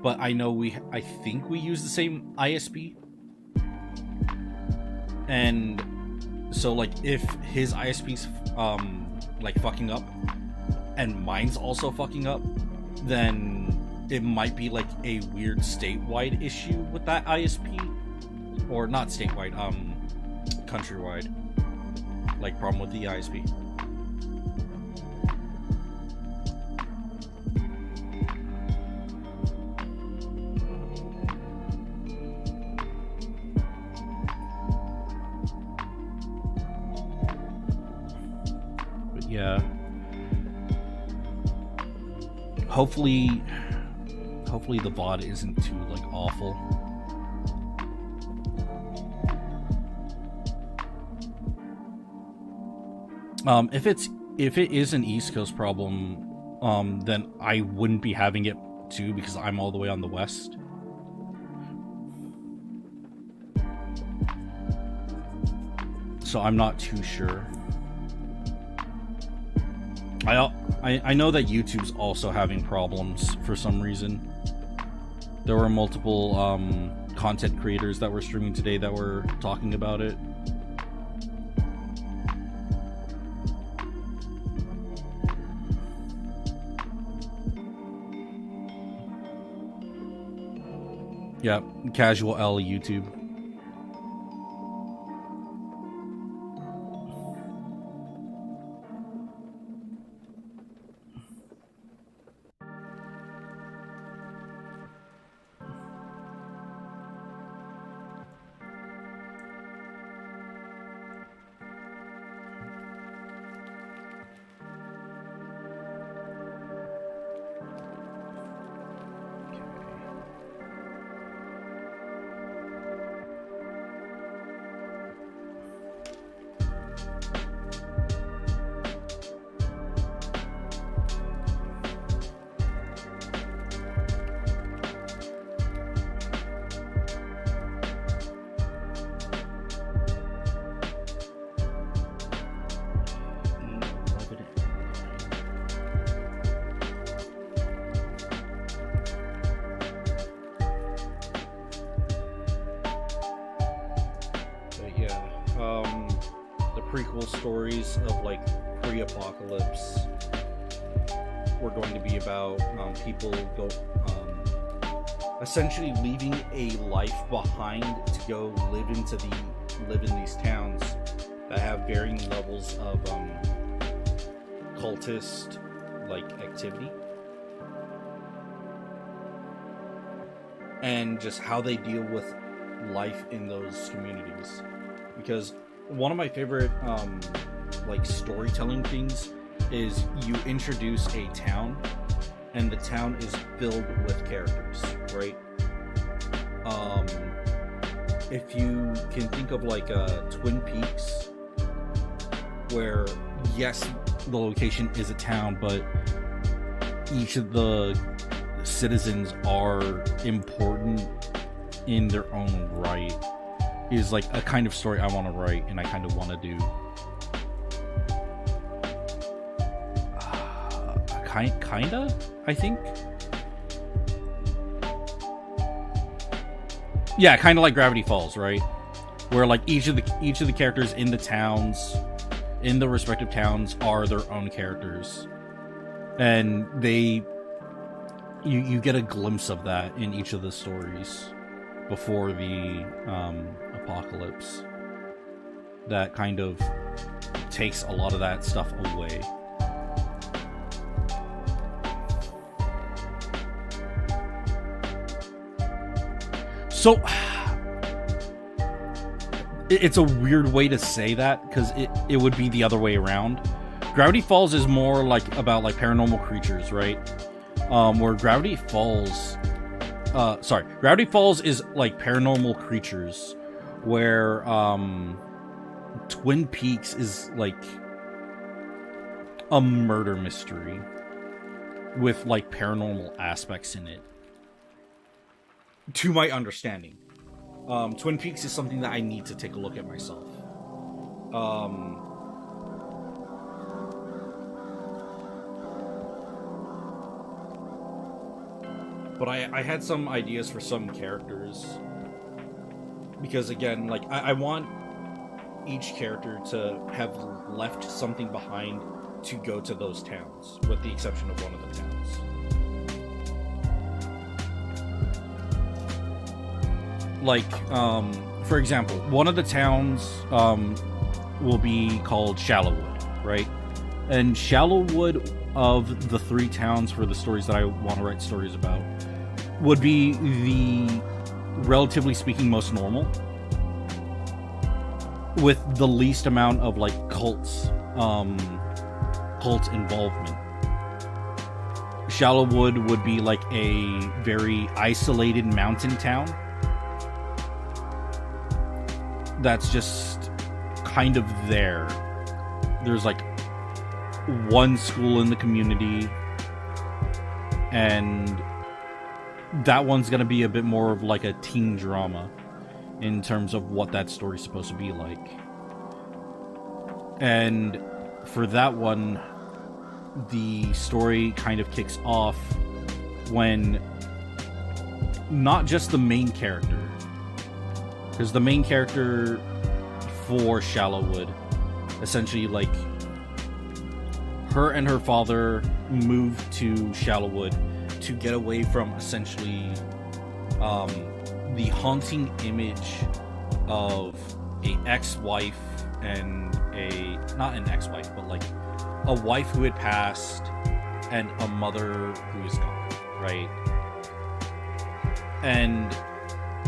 but I think we use the same ISP. And so like if his ISP's like fucking up and mine's also fucking up, then it might be like a weird statewide issue with that ISP, or not statewide, countrywide, like problem with the ISP. But yeah, hopefully the VOD isn't too like awful. If it is an East Coast problem, then I wouldn't be having it too, because I'm all the way on the West. So I'm not too sure. I know that YouTube's also having problems for some reason. There were multiple content creators that were streaming today that were talking about it. Yeah, Casual L YouTube. Prequel stories of like pre-apocalypse were going to be about people essentially leaving a life behind to go live in these towns that have varying levels of cultist like activity, and just how they deal with life in those communities. Because one of my favorite like storytelling things is you introduce a town and the town is filled with characters, right? If you can think of like Twin Peaks, where yes, the location is a town, but each of the citizens are important in their own right, is like a kind of story I want to write and I kind of want to do. Kinda, I think. Yeah, kind of like Gravity Falls, right? Where like each of the characters in the towns, in the respective towns, are their own characters, and you get a glimpse of that in each of the stories before the apocalypse. That kind of takes a lot of that stuff away. So it's a weird way to say that, because it would be the other way around. Gravity Falls is more like about like paranormal creatures, right? Where Gravity Falls is like paranormal creatures, where Twin Peaks is like a murder mystery with like paranormal aspects in it, to my understanding. Twin Peaks is something that I need to take a look at myself. But I had some ideas for some characters. Because again, like, I want each character to have left something behind to go to those towns, with the exception of one of the towns. Like, for example, one of the towns will be called Shallowwood, right? And Shallowwood, of the 3 towns for the stories that I want to write stories about, would be the, relatively speaking, most normal, with the least amount of like cult involvement. Shallowwood would be like a very isolated mountain town that's just kind of there. There's like one school in the community, and that one's gonna be a bit more of like a teen drama in terms of what that story's supposed to be like. And for that one, the story kind of kicks off when not just the main character, because the main character for Shallowwood, essentially, like, her and her father moved to Shallowwood to get away from essentially the haunting image of a ex-wife and not an ex-wife, but like a wife who had passed and a mother who is gone, right? And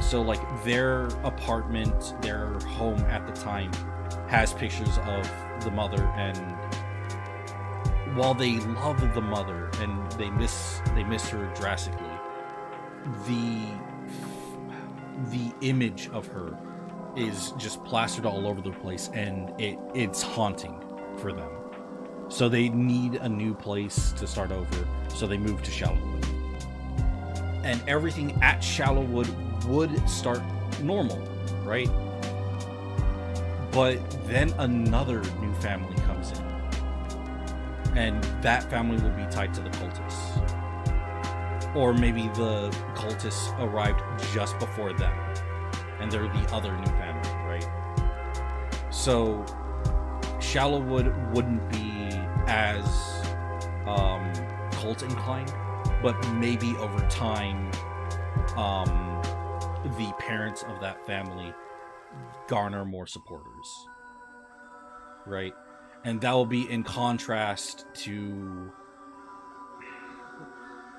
so like their apartment, their home at the time, has pictures of the mother, and while they love the mother and they miss her drastically, the image of her is just plastered all over the place, and it's haunting for them. So they need a new place to start over, so they move to Shallowwood. And everything at Shallowwood would start normal, right? But then another new family comes in, and that family will be tied to the cultists. Or maybe the cultists arrived just before them, and they're the other new family, right? So Shallowwood wouldn't be as cult inclined, but maybe over time, the parents of that family garner more supporters, right? And that will be in contrast to,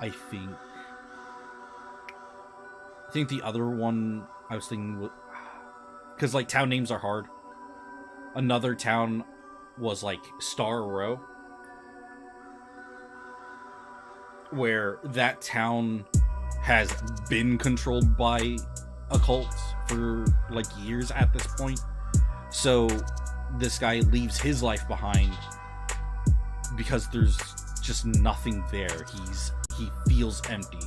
I think the other one I was thinking, because like town names are hard. Another town was like Star Row, where that town has been controlled by a cult for like years at this point. So this guy leaves his life behind because there's just nothing there. He feels empty,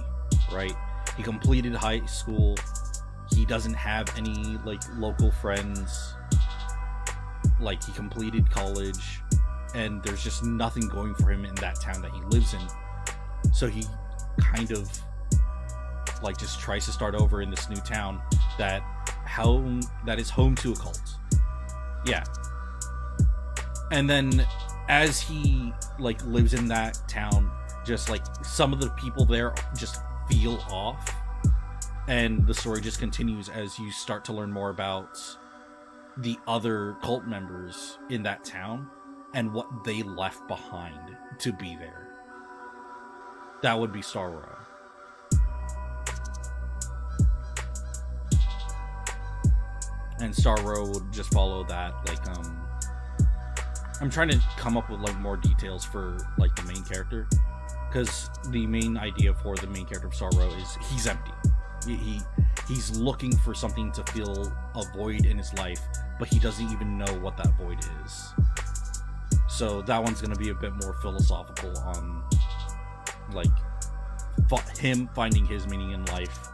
right? He completed high school. He doesn't have any like local friends. Like, he completed college, and there's just nothing going for him in that town that he lives in. So he kind of like just tries to start over in this new town that is home to a cult. Yeah. And then as he like lives in that town, just like some of the people there just feel off, and the story just continues as you start to learn more about the other cult members in that town and what they left behind to be there. That would be Star Row. And Star Row would just follow that. Like, I'm trying to come up with like more details for like the main character, because the main idea for the main character of Star Row is he's empty. He's looking for something to fill a void in his life, but he doesn't even know what that void is. So that one's going to be a bit more philosophical on like him finding his meaning in life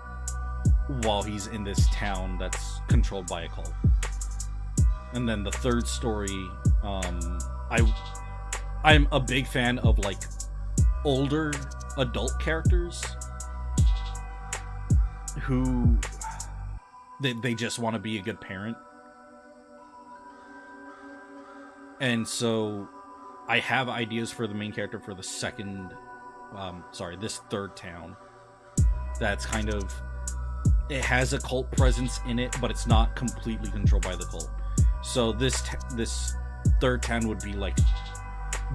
while he's in this town that's controlled by a cult. And then the third story, I'm a big fan of like older adult characters who they just want to be a good parent. And so I have ideas for the main character for the this third town. That's kind of, it has a cult presence in it, but it's not completely controlled by the cult. So this third town would be like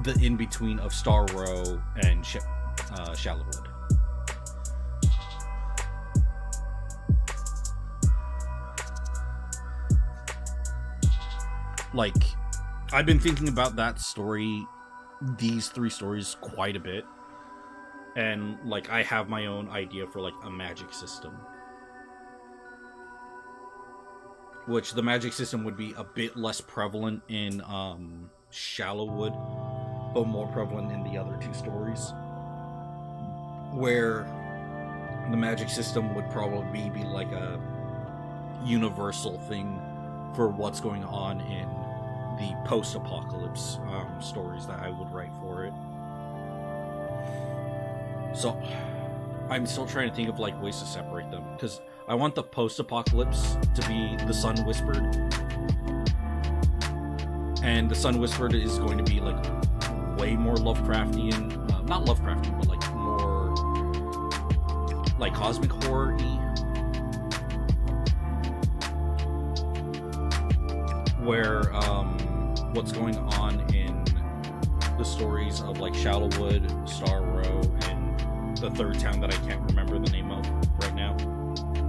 the in-between of Star Row and Shallowwood. Like, I've been thinking about that story, these 3 stories, quite a bit. And, like, I have my own idea for, like, a magic system. Which the magic system would be a bit less prevalent in Shallowwood, but more prevalent in the other 2 stories. Where the magic system would probably be like a universal thing for what's going on in the post-apocalypse stories that I would write for it. So I'm still trying to think of like ways to separate them, because I want the post-apocalypse to be the Sun Whispered, and the Sun Whispered is going to be like way more Lovecraftian, not Lovecraftian, but like more like cosmic horror-y. Where what's going on in the stories of like Shallowwood, Star Row, and the third town that I can't remember the name of right now,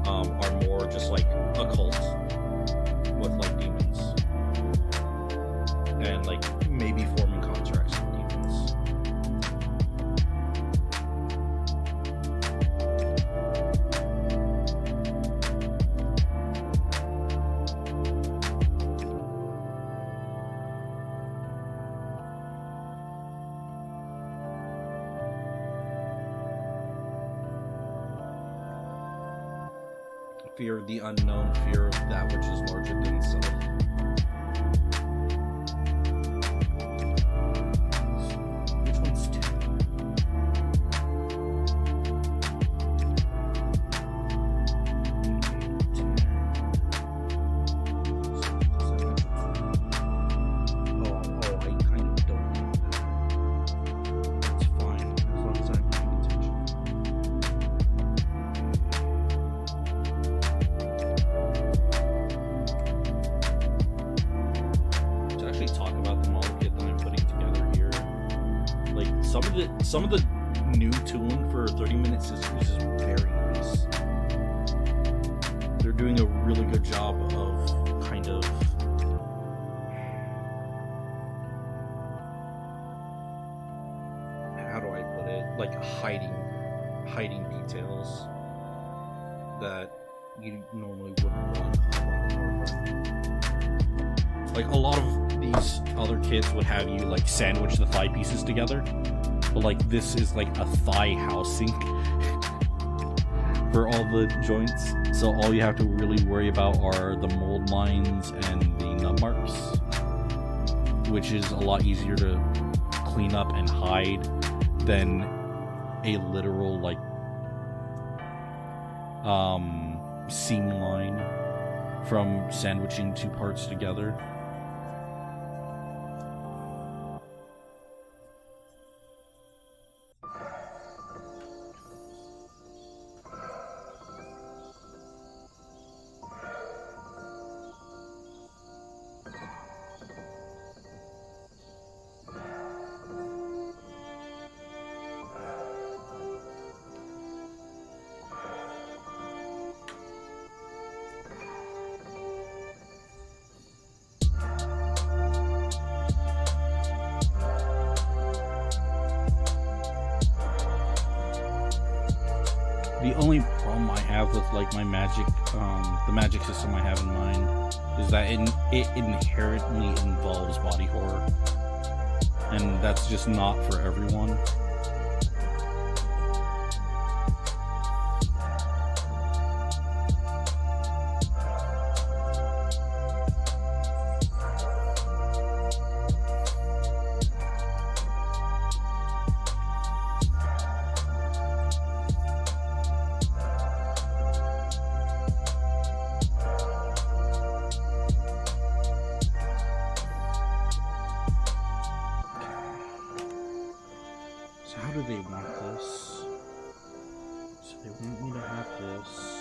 are more just like a cult with like demons and like maybe forming contracts with demons. Fear of the unknown, fear of that which is larger than itself. Which one's 10? Oh, I kind of don't need that. That's fine, as long as I'm paying attention. Some of the new tooling for 30-minute systems is very nice. They're doing a really good job of kind of how do I put it? Like hiding details that you normally wouldn't want. Like a lot of these other kits would have you like sandwich the thigh pieces together. But like this is like a thigh housing for all the joints, so all you have to really worry about are the mold lines and the nut marks, which is a lot easier to clean up and hide than a literal like seam line from sandwiching 2 parts together. The only problem I have with like my magic, the magic system I have in mind, is that it inherently involves body horror, and that's just not for everyone. So how do they want this? So they want me to have this.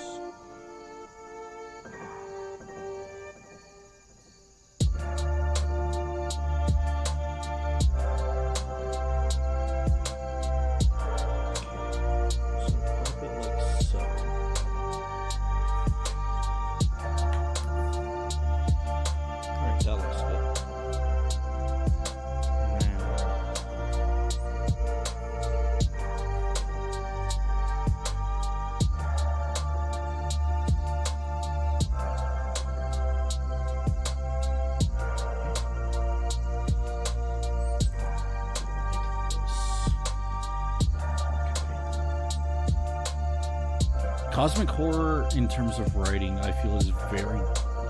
Cosmic horror, in terms of writing, I feel is very,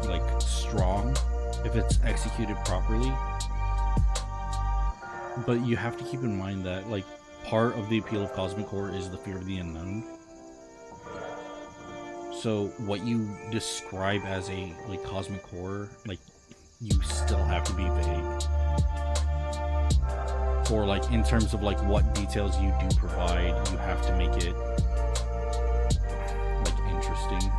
like, strong if it's executed properly. But you have to keep in mind that, like, part of the appeal of cosmic horror is the fear of the unknown. So what you describe as a, like, cosmic horror, like, you still have to be vague. Or, like, in terms of, like, what details you do provide, you have to make it interesting.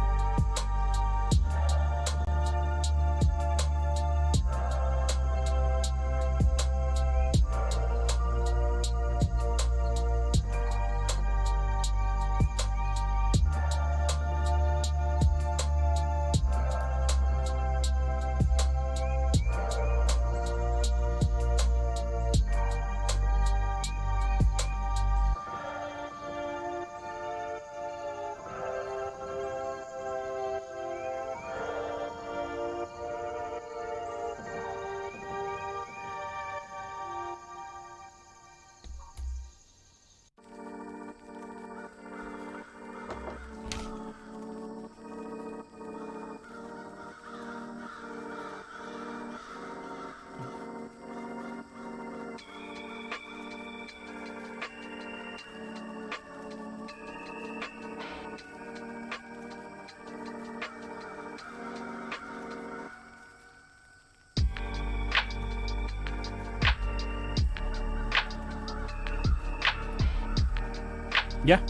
Yeah.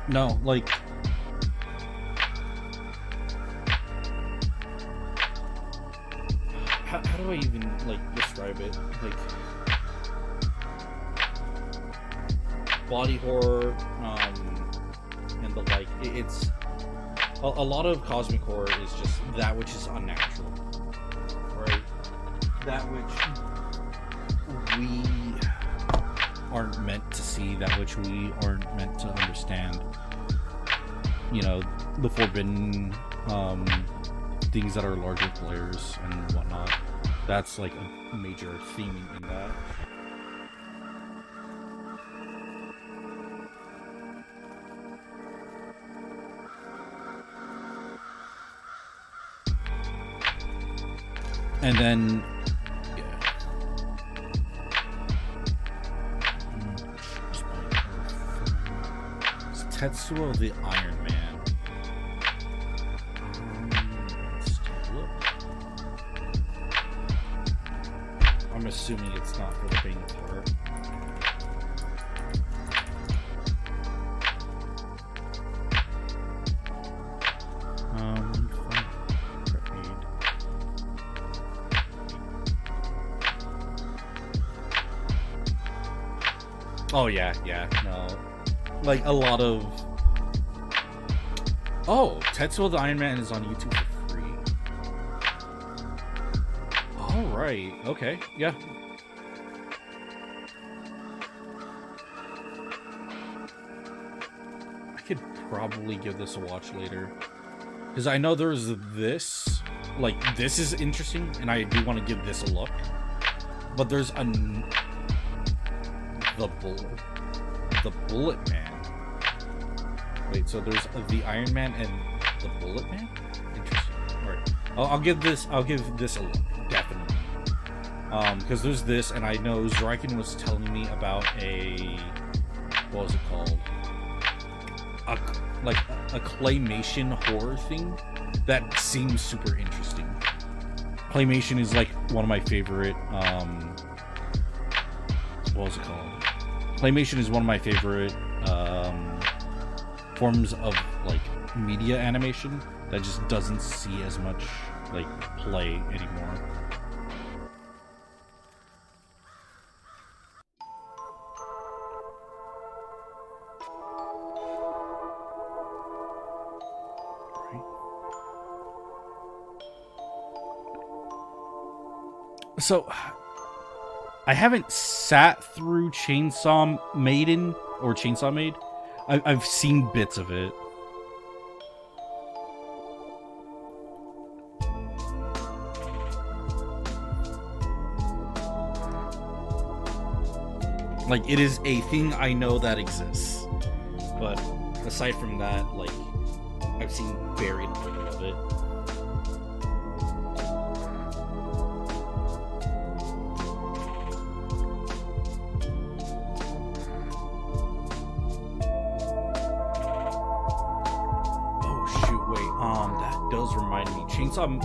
No, like... How do I even, like, describe it? Like... Body horror, and the like. It's... A lot of cosmic horror is just that which is unnatural. Right? That which we aren't meant to see, that which we aren't meant to understand. You know, the forbidden things that are larger players and whatnot. That's like a major theme in that. And then Tetsuo the Iron Man. Let's take a look. I'm assuming it's not for the Bane of Terror. Oh yeah, no. Like a lot of... Oh, Tetsuo the Iron Man is on YouTube for free. Alright, okay, yeah. I could probably give this a watch later. Because I know there's this. Like, this is interesting, and I do want to give this a look. But there's the Bullet Man. Wait, so there's the Iron Man and the Bullet Man? Interesting. Alright. I'll give this a look, definitely. Because there's this, and I know Zrykin was telling me about what was it called? A claymation horror thing that seems super interesting. Claymation is like one of my favorite what was it called? Claymation is one of my favorite forms of like media animation that just doesn't see as much like play anymore. So, I haven't sat through Chainsaw Maiden or Chainsaw Maid. I've seen bits of it. Like, it is a thing I know that exists. But aside from that, like, I've seen very little of it. Does remind me, Chainsaw Maid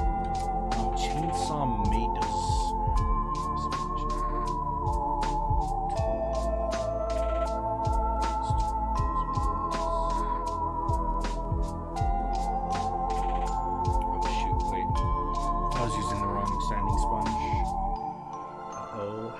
does. Oh shoot! Wait, I was using the wrong sanding sponge. Uh-oh.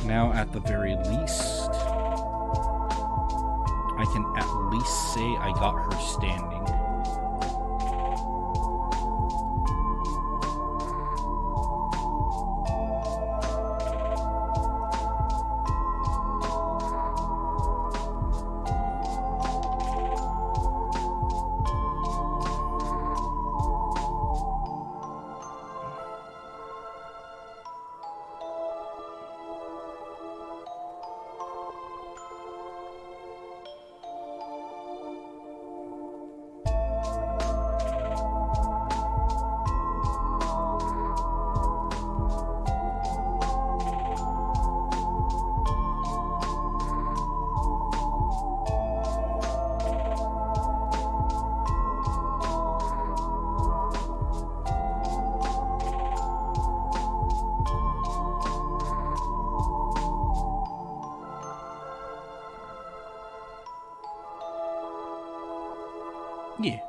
Now, at the very least, I can at least say I got her standing. Yeah.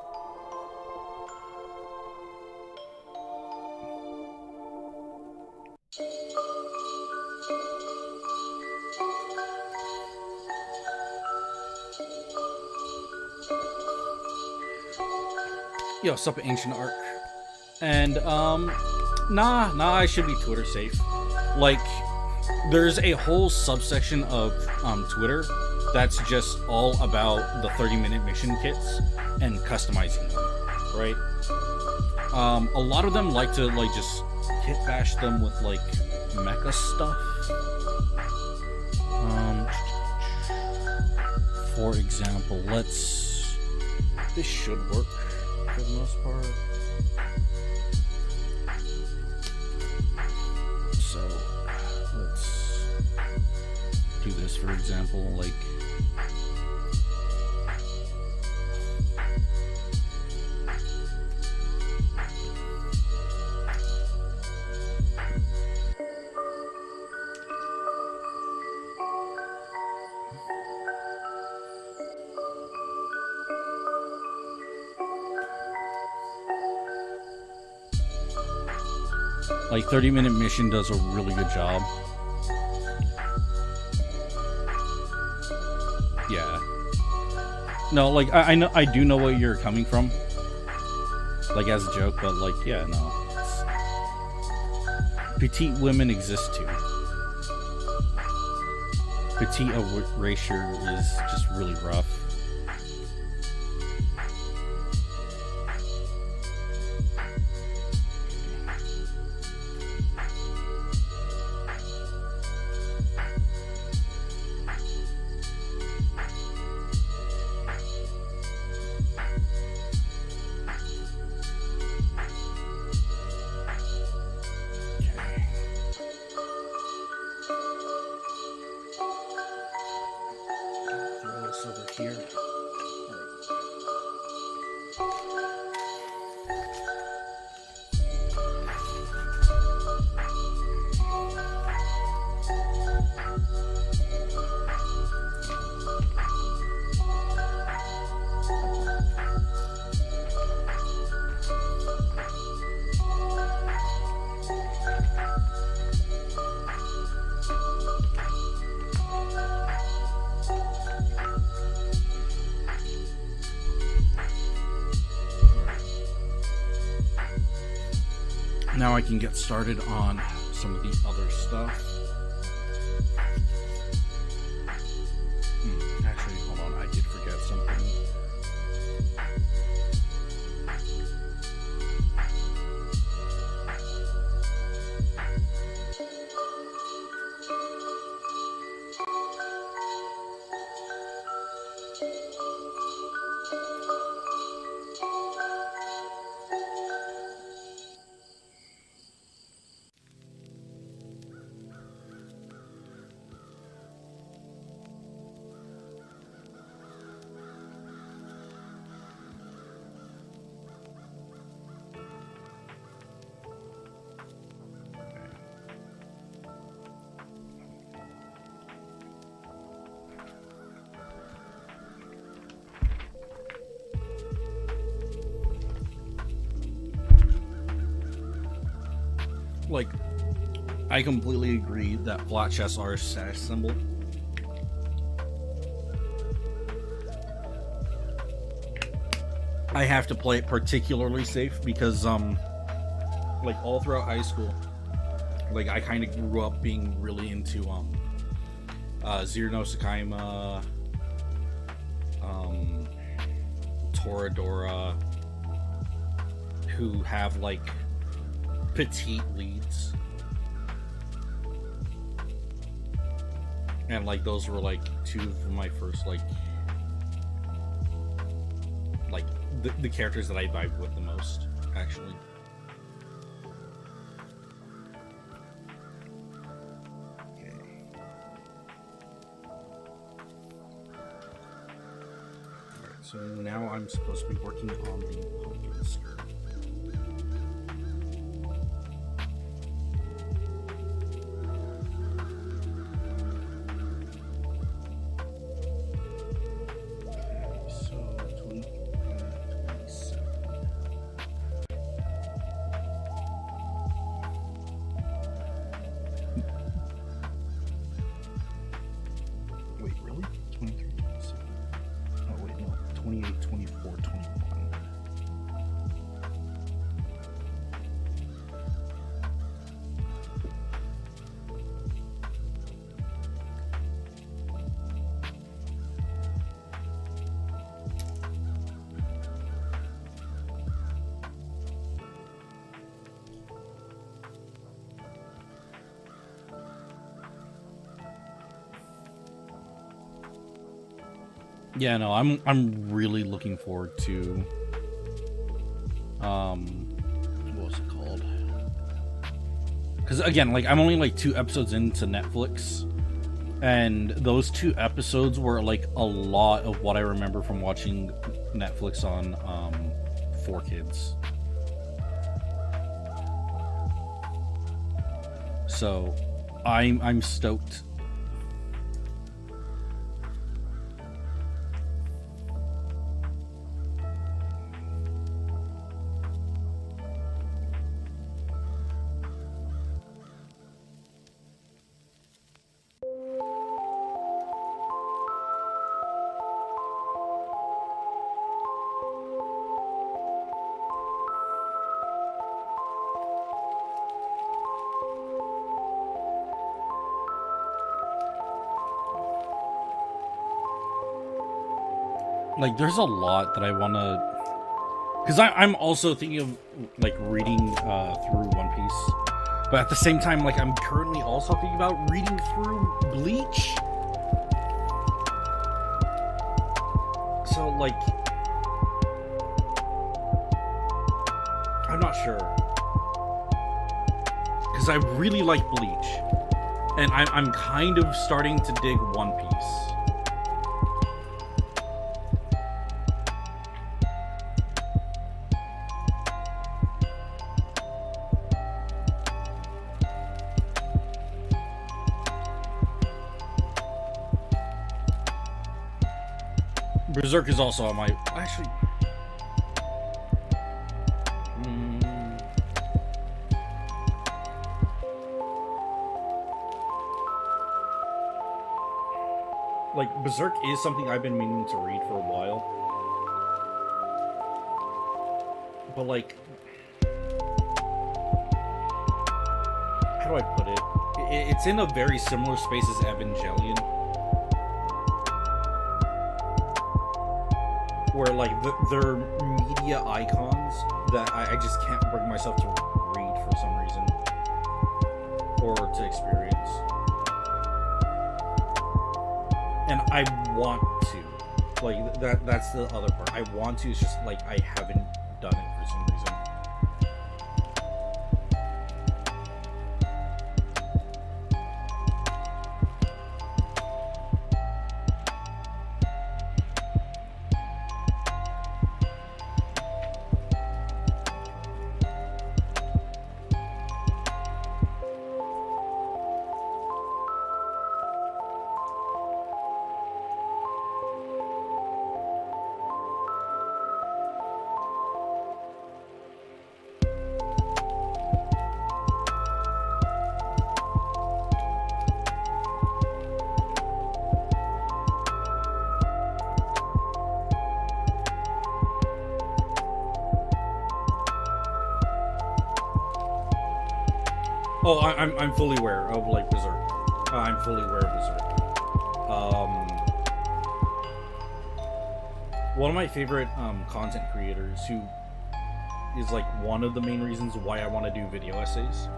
Yo, sup, Ancient Arc. And, nah, I should be Twitter safe. Like, there's a whole subsection of, Twitter that's just all about the 30-minute mission kits and customizing them, right? A lot of them like to, like, just hit bash them with, like, mecha stuff. For example, this should work for the most part. So, let's do this, for example, like, like 30-minute mission does a really good job. Yeah. No, like I know, I do know where you're coming from, like as a joke, but like, yeah, no. Petite women exist too. Petite erasure is just really rough. now I can get started on some of the other stuff. Actually, hold on, I did forget something. Like, I completely agree that flat chests are a status symbol. I have to play it particularly safe because, like, all throughout high school, like, I kind of grew up being really into, Zero no Sakaima, Toradora, who have, like, petite leads, and like those were like two of my first like the characters that I vibed with the most, actually. Okay. Alright, so now I'm supposed to be working on the pumpkin skirt. Wait, really? 23, 27. Oh, wait, no. 28, 24, 21. Yeah, no, I'm really looking forward to what was it called? Because again, like, I'm only like 2 episodes into Netflix, and those 2 episodes were like a lot of what I remember from watching Netflix on 4Kids. So I'm stoked. Like, there's a lot that I want to... Because I'm also thinking of, like, reading through One Piece. But at the same time, like, I'm currently also thinking about reading through Bleach. So, like... I'm not sure. Because I really like Bleach. And I'm kind of starting to dig One Piece. Berserk is also on my... Actually... Like, Berserk is something I've been meaning to read for a while. But, like... how do I put it? It's in a very similar space as Evangelion, where like they're media icons that I just can't bring myself to read for some reason or to experience. And I want to. Like, that's the other part. I want to, it's just, like, I haven't done it for some reason. Oh, I'm fully aware of, like, Berserk. I'm fully aware of Berserk. One of my favorite content creators, who is, like, one of the main reasons why I want to do video essays,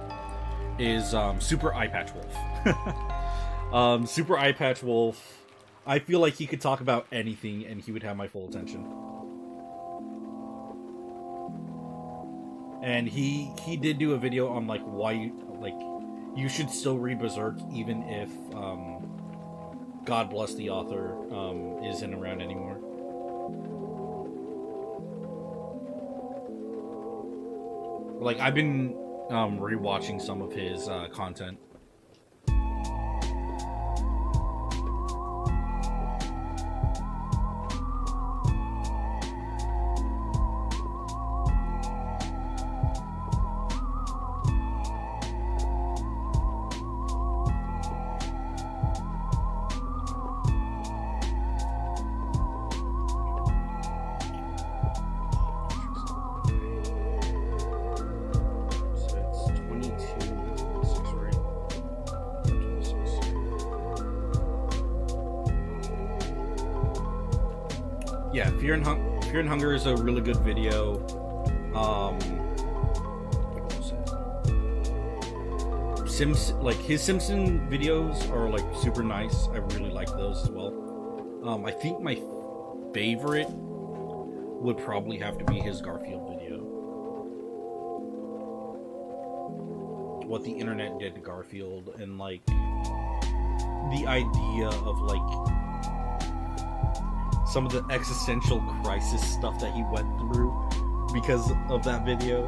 is Super Eye Patch Wolf. Super Eye Patch Wolf, I feel like he could talk about anything and he would have my full attention. And he did do a video on, like, why you should still read Berserk even if God bless the author isn't around anymore. Like, I've been rewatching some of his content. Yeah, Fear and Hunger is a really good video. His Simpson videos are, like, super nice. I really like those as well. I think my favorite would probably have to be his Garfield video. What the internet did to Garfield, and, like, the idea of, like, some of the existential crisis stuff that he went through because of that video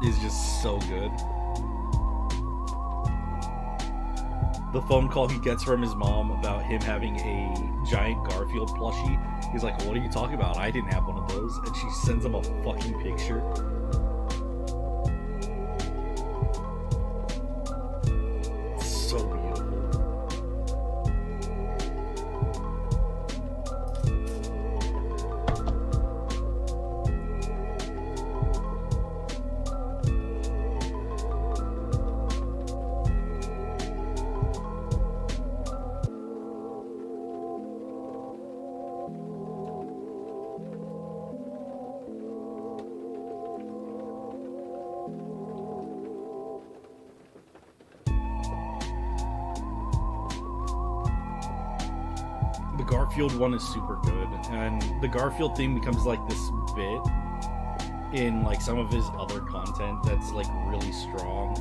is just so good. The phone call he gets from his mom about him having a giant Garfield plushie, he's like, what are you talking about? I didn't have one of those. And she sends him a fucking picture. So beautiful. The Garfield one is super good, and the Garfield thing becomes, like, this bit in, like, some of his other content that's, like, really strong.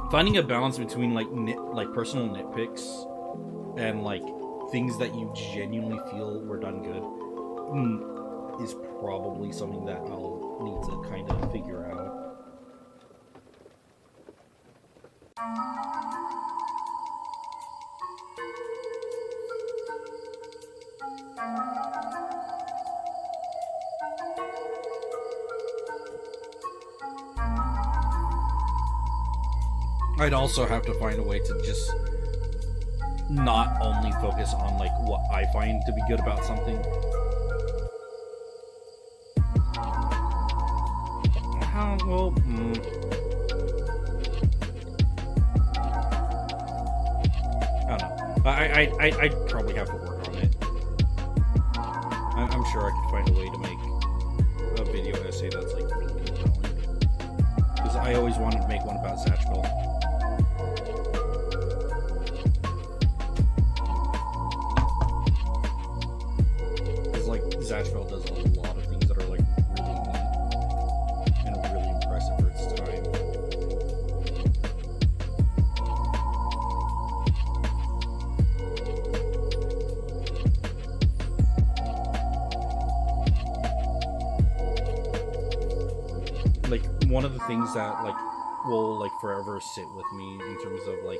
Finding a balance between, like, personal nitpicks and, like, things that you genuinely feel were done good is probably something that I'll need to kind of figure out. I'd also have to find a way to just not only focus on like what I find to be good about something. Well, I don't know. I'd probably have to work on it. I'm sure I could find a way to make a video essay that's like really compelling. Because I always wanted to make one about Zatchville. Because like Zatchville does a lot of things that are like really neat and really impressive for its time. Like one of the things that like will like forever sit with me in terms of like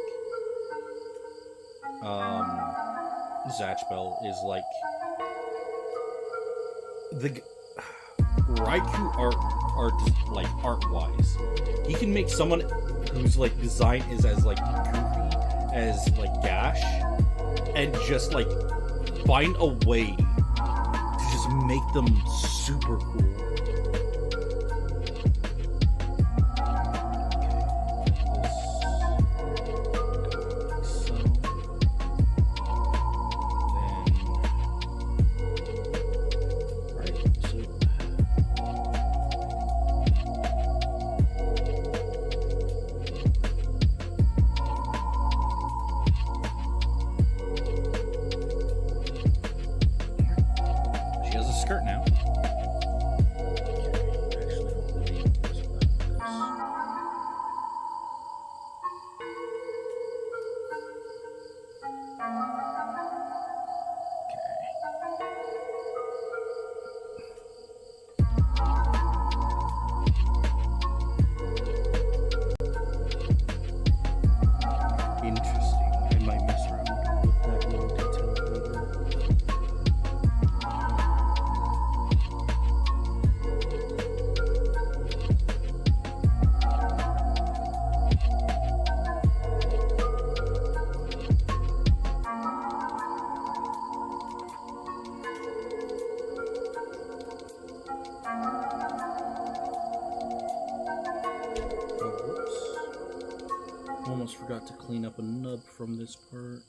Zatchbell is like the Raikou art wise, he can make someone whose like design is as like goofy as like Gash and just like find a way to just make them super cool. Skirt now. Interesting. I might mess around with that little detail later. Almost forgot to clean up a nub from this part.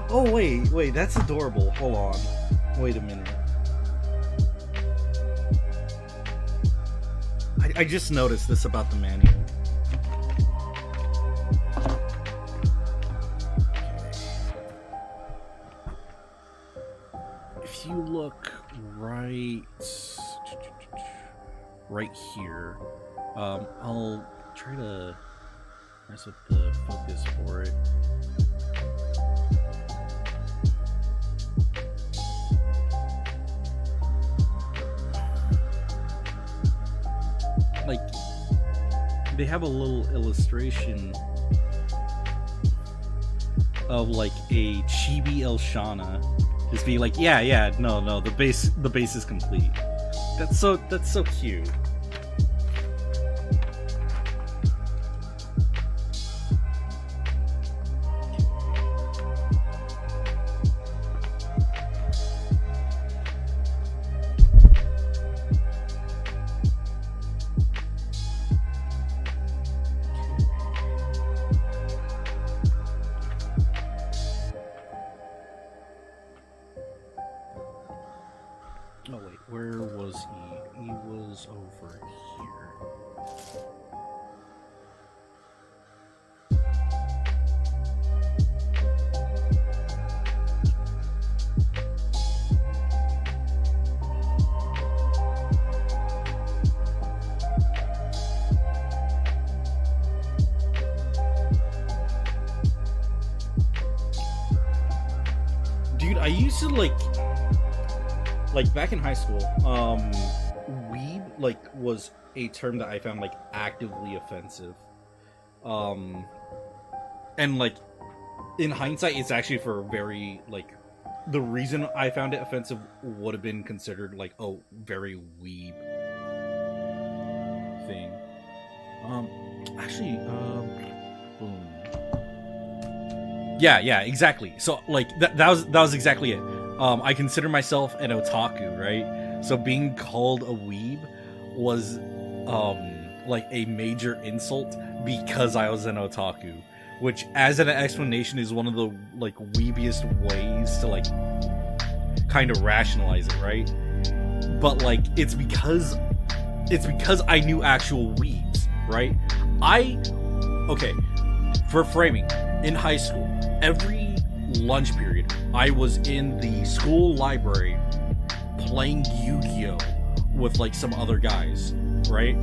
Oh, wait, that's adorable. Hold on. Wait a minute. I just noticed this about the manual. If you look right here, I'll try to mess with the focus for it. Like, they have a little illustration of like a chibi ILSHANA just being like, no, the base is complete. That's so cute. Oh wait, where was he? He was over here. Dude, I used to like back in high school, weeb like was a term that I found like actively offensive. And like in hindsight, it's actually for a very like the reason I found it offensive would have been considered like very weeb thing. Actually, boom. Yeah, exactly. So like that was exactly it. I consider myself an otaku, right? So being called a weeb was like a major insult because I was an otaku, which as an explanation is one of the like weebiest ways to like kind of rationalize it, right? But like it's because I knew actual weebs, right? Okay, for framing, in high school, every lunch period, I was in the school library playing Yu-Gi-Oh! With like some other guys, right?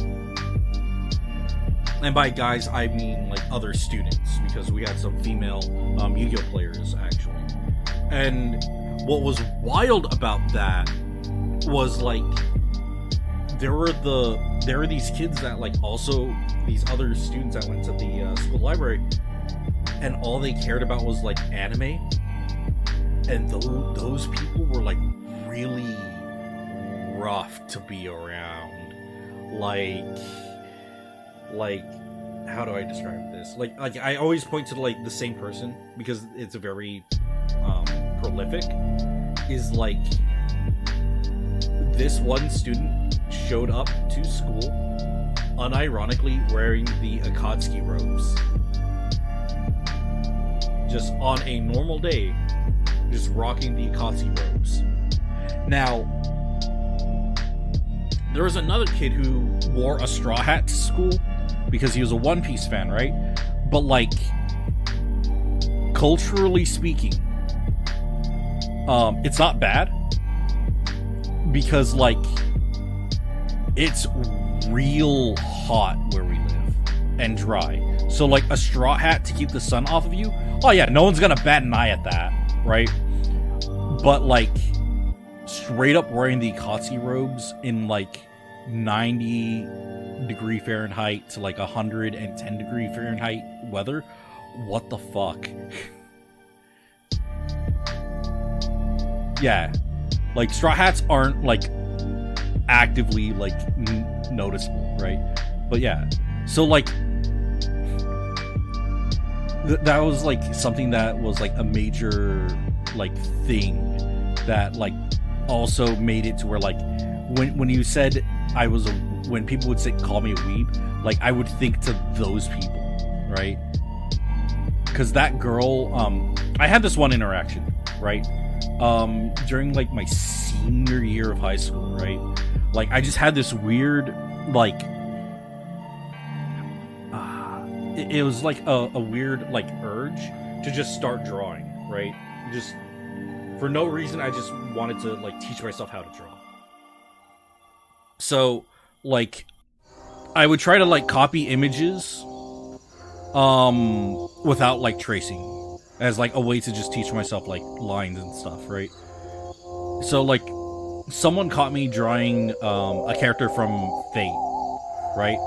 And by guys, I mean like other students, because we had some female Yu-Gi-Oh! Players actually. And what was wild about that was like there were these kids that like also these other students that went to the school library, and all they cared about was like anime, and those people were like really rough to be around. Like how do I describe this? Like I always point to like the same person because it's a very prolific. Is like this one student showed up to school unironically wearing the Akatsuki robes. Just on a normal day, just rocking the Akatsuki robes. Now, there was another kid who wore a straw hat to school because he was a One Piece fan, right? But like, culturally speaking, it's not bad because like it's real hot where we live and dry. So like a straw hat to keep the sun off of you, oh yeah, no one's gonna bat an eye at that, right? But like straight up wearing the Akatsuki robes in like 90-degree Fahrenheit to like 110-degree Fahrenheit weather, what the fuck? Yeah, like straw hats aren't like actively like noticeable, right? But yeah, so like that was like something that was like a major like thing that like also made it to where like when you said I was when people would say call me a weeb, like I would think to those people, right? Because that girl, I had this one interaction, right? During like my senior year of high school, right? Like I just had this weird like it was like a weird like urge to just start drawing, right? Just for no reason, I just wanted to like teach myself how to draw. So like I would try to like copy images without like tracing as like a way to just teach myself like lines and stuff, right? So like someone caught me drawing a character from Fate, right?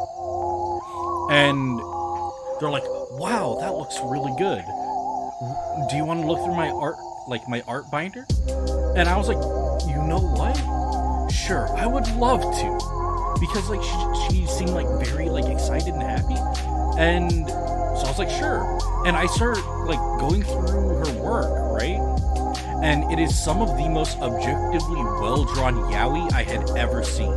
And they're like, wow, that looks really good. Do you want to look through my art, like my art binder? And I was like, you know what? Sure, I would love to. Because like she seemed like very like excited and happy. And so I was like, sure. And I started like going through her work, right? And it is some of the most objectively well-drawn yaoi I had ever seen.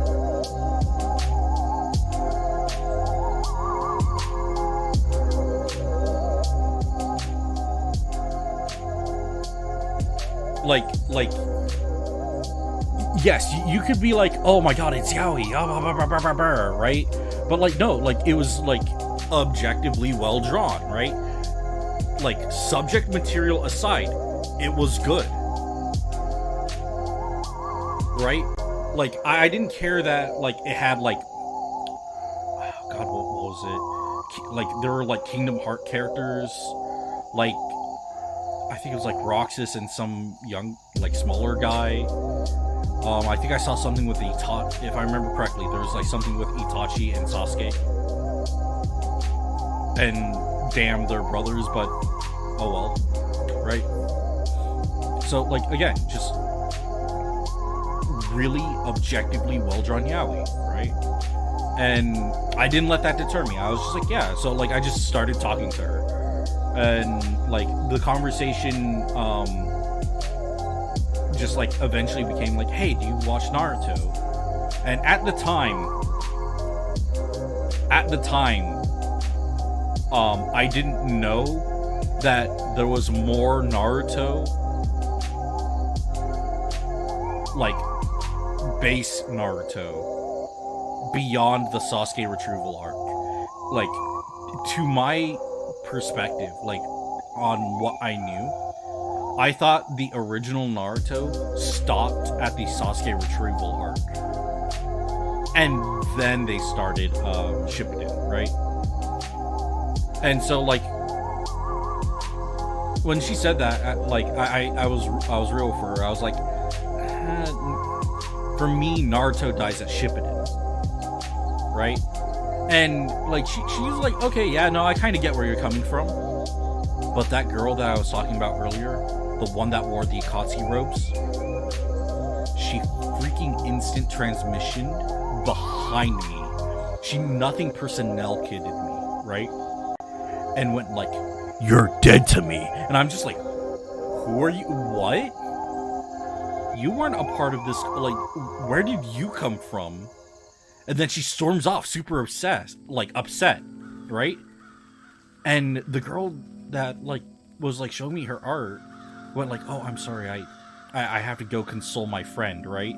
Like yes, you could be like, oh my god, it's yaoi, right? But like, no, like it was like objectively well drawn, right? Like subject material aside, it was good, right? Like I didn't care that like it had like, oh god, what was it? Like there were like Kingdom Heart characters, like I think it was like Roxas and some young, like smaller guy. I think I saw something with Itachi, if I remember correctly. There was like something with Itachi and Sasuke. And damn, they're brothers, but oh well, right? So like again, just really objectively well drawn yaoi, right? And I didn't let that deter me. I was just like, yeah. So like I just started talking to her, and like the conversation just like eventually became like, hey, do you watch Naruto? And at the time I didn't know that there was more Naruto, like base Naruto, beyond the Sasuke retrieval arc. Like, to my perspective, like on what I knew, I thought the original Naruto stopped at the Sasuke retrieval arc, and then they started Shippuden, right? And so like when she said that, like I was real for her. I was like, for me, Naruto dies at Shippuden, right? And like she was like, okay, yeah, no, I kind of get where you're coming from. But that girl that I was talking about earlier, the one that wore the Akatsuki robes, she freaking instant transmission behind me. She nothing personnel kidded me, right? And went like, "You're dead to me." And I'm just like, who are you? What? You weren't a part of this. Like, where did you come from? And then she storms off, super upset, right? And the girl that like was like showing me her art went like, "Oh, I'm sorry, I have to go console my friend," right?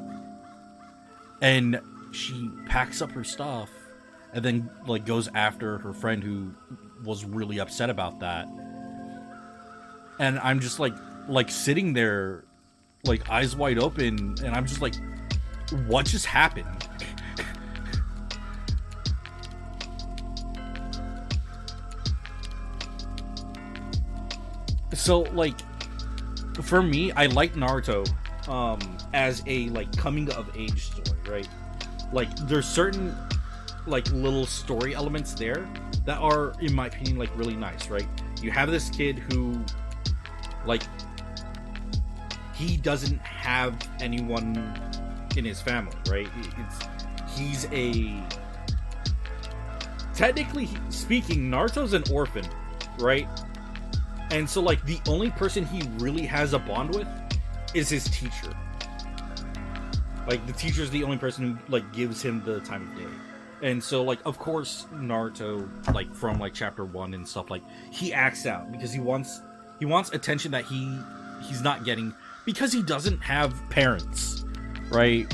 And she packs up her stuff and then like goes after her friend who was really upset about that. And I'm just like sitting there, like eyes wide open, and I'm just like, what just happened? So like for me, I like Naruto as a like coming of age story, right? Like there's certain like little story elements there that are, in my opinion, like really nice, right? You have this kid who like he doesn't have anyone in his family, right? He's a, technically speaking, Naruto's an orphan, right? And so like the only person he really has a bond with is his teacher. Like the teacher's the only person who like gives him the time of day. And so like of course Naruto, like from like chapter 1 and stuff, like he acts out because he wants attention that he's not getting because he doesn't have parents, right?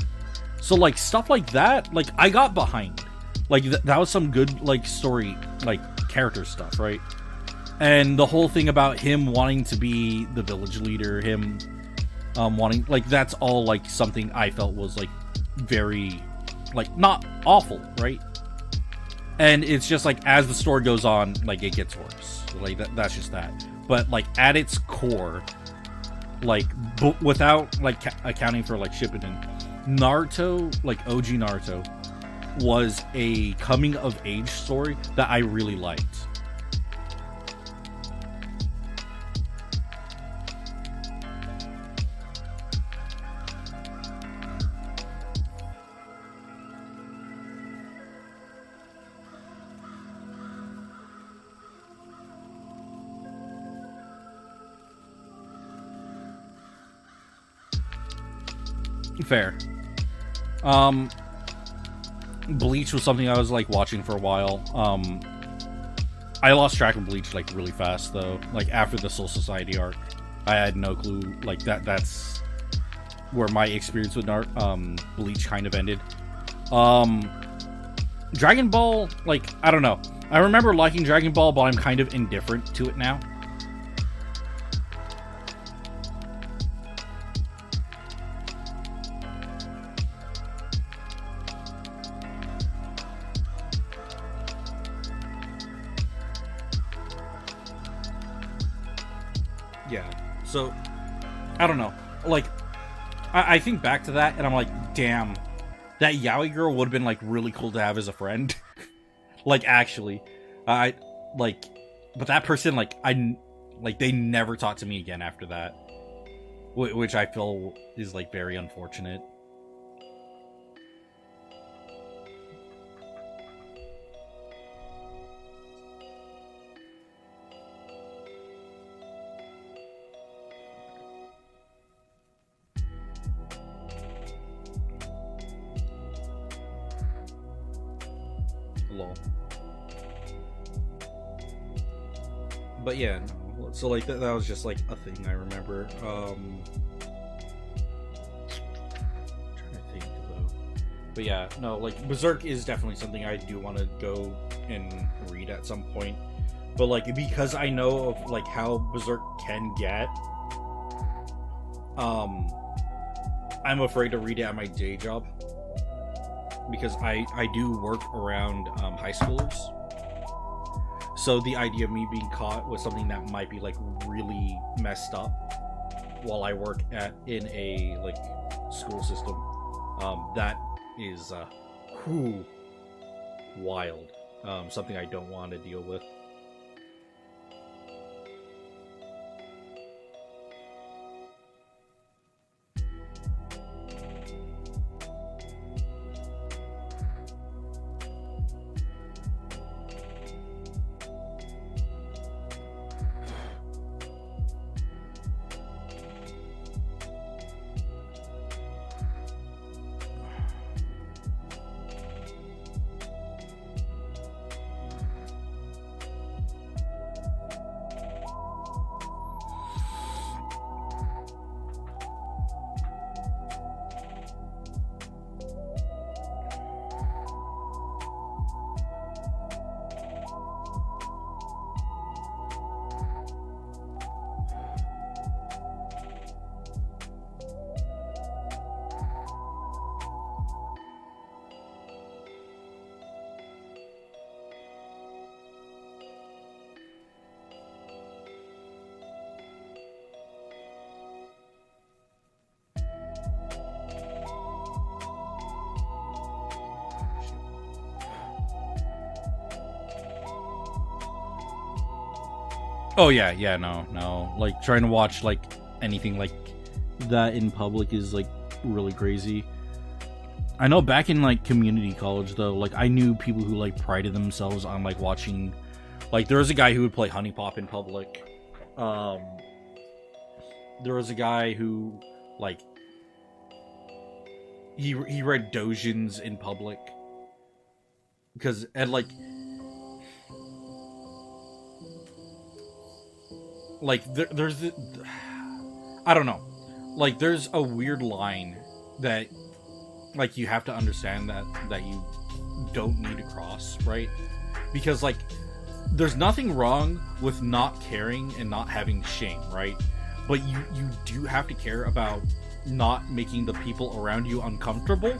So like stuff like that, like I got behind. Like that was some good like story, like character stuff, right? And the whole thing about him wanting to be the village leader, him wanting, like, that's all like something I felt was like very, like, not awful, right? And it's just like as the story goes on, like it gets worse. Like that's just that. But like at its core, like without like accounting for like Shippuden, Naruto, like OG Naruto, was a coming of age story that I really liked. Fair. Bleach was something I was like watching for a while. I lost track of Bleach like really fast though. Like after the Soul Society arc, I had no clue. Like that's where my experience with Bleach kind of ended. Dragon Ball, like, I don't know. I remember liking Dragon Ball, but I'm kind of indifferent to it now. Yeah, so, I don't know. Like, I think back to that, and I'm like, damn, that yaoi girl would have been, like, really cool to have as a friend. Like, actually. But that person, like, they never talked to me again after that. Which I feel is, like, very unfortunate. Lol. But yeah, no. So like that was just like a thing I remember. Trying to think though. But yeah, no, like Berserk is definitely something I do want to go and read at some point. But like because I know of like how Berserk can get, I'm afraid to read it at my day job. Because I do work around high schoolers. So the idea of me being caught with something that might be like really messed up while I work in a like school system, that is wild. Something I don't want to deal with. Oh yeah, no. Like trying to watch like anything like that in public is like really crazy. I know back in like community college though, like I knew people who like prided themselves on like watching, like there was a guy who would play Honey Pop in public. There was a guy who like he read doujins in public because and like there's the, I don't know, like there's a weird line that like you have to understand that you don't need to cross, right? Because like there's nothing wrong with not caring and not having shame, right? But you do have to care about not making the people around you uncomfortable.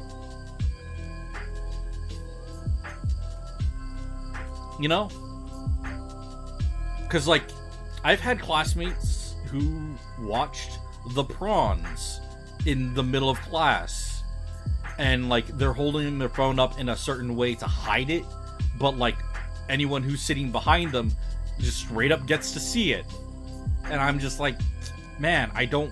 You know? Because like I've had classmates who watched The Prawns in the middle of class, and like they're holding their phone up in a certain way to hide it, but like anyone who's sitting behind them just straight up gets to see it. And I'm just like, man, I don't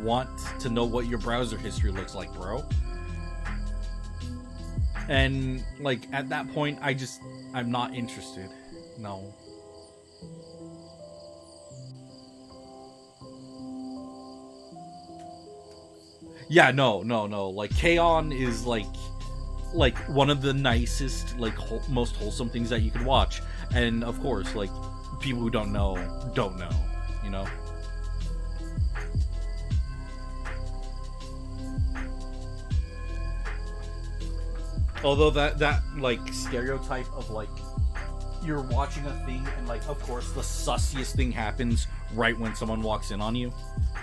want to know what your browser history looks like, bro. And like at that point I'm not interested. No. Yeah, no. Like, K-On! Is, like one of the nicest, like, most wholesome things that you can watch. And, of course, like, people who don't know, you know? Although that like stereotype of like you're watching a thing and like of course the sussiest thing happens right when someone walks in on you.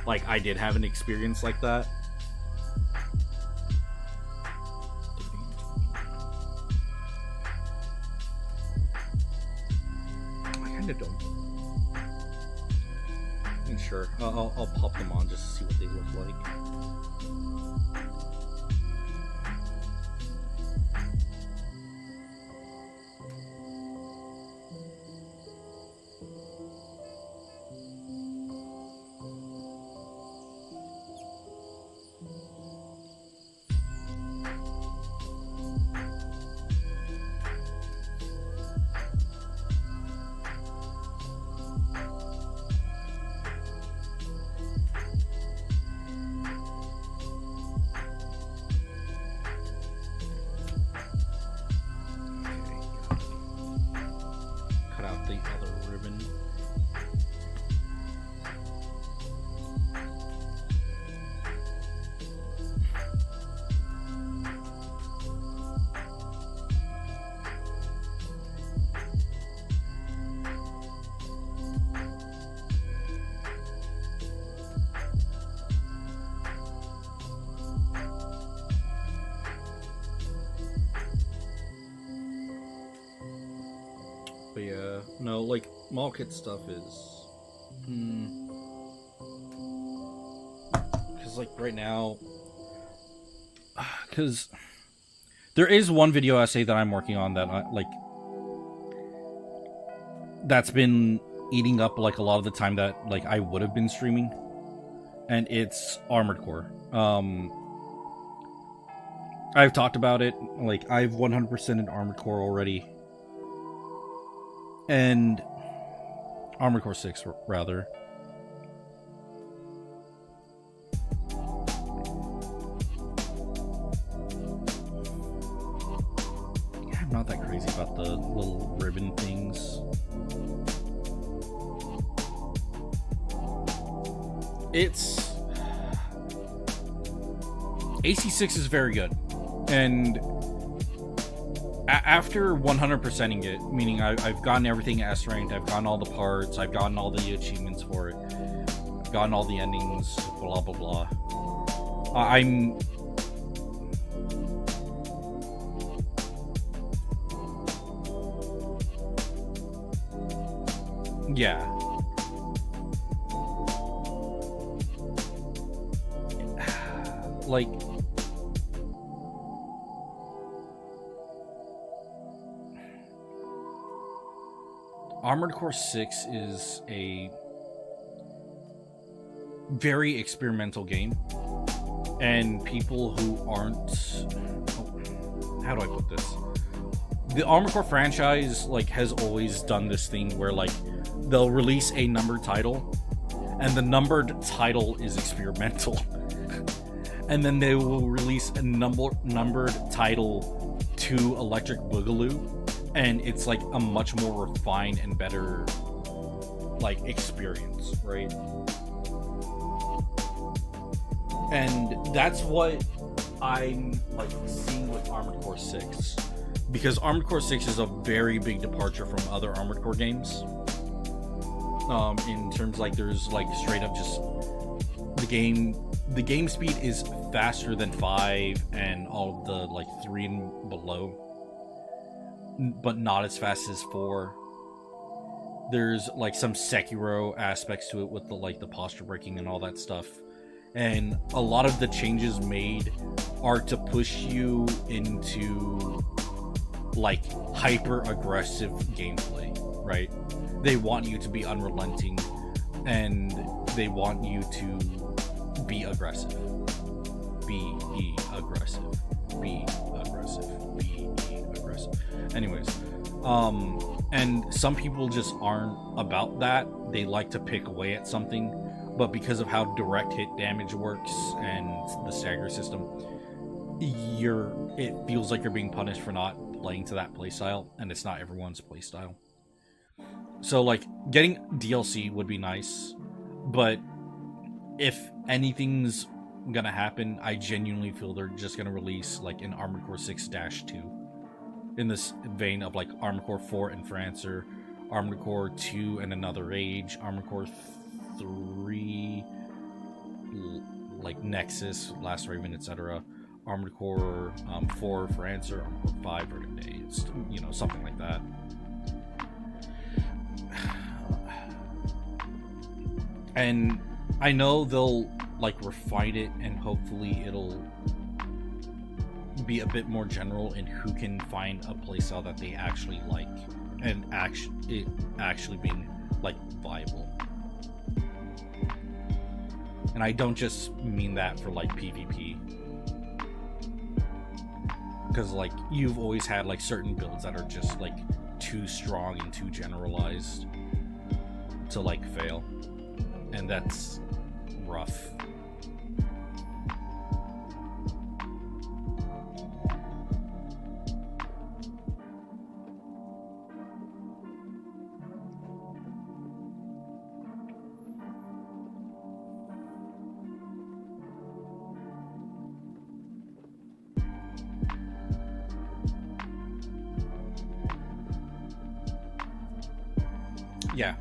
Like I did have an experience like that. I kind of don't. And sure, I'll pop them on just to see what they look like. The other ribbon. But yeah, no, like, mall kit stuff is... Because, like, right now... Because there is one video essay that I'm working on that, that's been eating up, like, a lot of the time that, like, I would have been streaming. And it's Armored Core. I've talked about it. Like, I've 100% in Armored Core already. And Armored Core 6, rather. Yeah, I'm not that crazy about the little ribbon things. It's... AC6 is very good. And... after 100%ing it, meaning I've gotten everything S ranked, I've gotten all the parts, I've gotten all the achievements for it, I've gotten all the endings, blah blah blah. I'm... yeah. Like... Armored Core 6 is a very experimental game, and people who aren't... how do I put this? The Armored Core franchise, like, has always done this thing where, like, they'll release a numbered title, and the numbered title is experimental. And then they will release a numbered title to Electric Boogaloo, and it's like a much more refined and better like experience, right? And that's what I'm like seeing with Armored Core 6, because Armored Core 6 is a very big departure from other Armored Core games. In terms like there's like straight up just the game speed is faster than 5 and all of the like 3 and below, but not as fast as 4. There's like some Sekiro aspects to it with the like the posture breaking and all that stuff, and a lot of the changes made are to push you into like hyper aggressive gameplay, right? They want you to be unrelenting, and they want you to be aggressive. Be aggressive. Be aggressive. Be aggressive. Anyways, and some people just aren't about that. They like to pick away at something, but because of how direct hit damage works and the stagger system, it feels like you're being punished for not playing to that playstyle, and it's not everyone's playstyle. So like getting DLC would be nice, but if anything's gonna happen. I genuinely feel they're just gonna release like an Armored Core 6-2 in this vein of like Armored Core 4 and Francer, Armored Core 2 and Another Age, Armored Core 3 like Nexus, Last Raven, etc. Armored Core 4 Francer, Armored Core 5 Verdict Day, you know, something like that. And I know they'll like refine it, and hopefully it'll be a bit more general in who can find a playstyle that they actually like, and it actually being like viable. And I don't just mean that for like PvP, because like you've always had like certain builds that are just like too strong and too generalized to like fail, and that's rough. Yeah.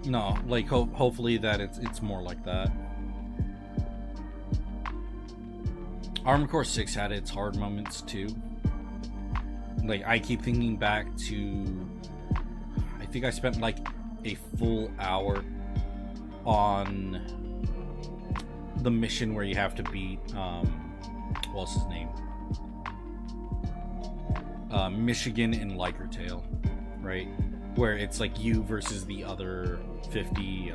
No, like hopefully that it's more like that. Armored Core 6 had its hard moments too. Like I keep thinking back to, I think I spent like a full hour on the mission where you have to beat what's his name? Michigan and Liker Tail, right? Where it's like you versus the other 50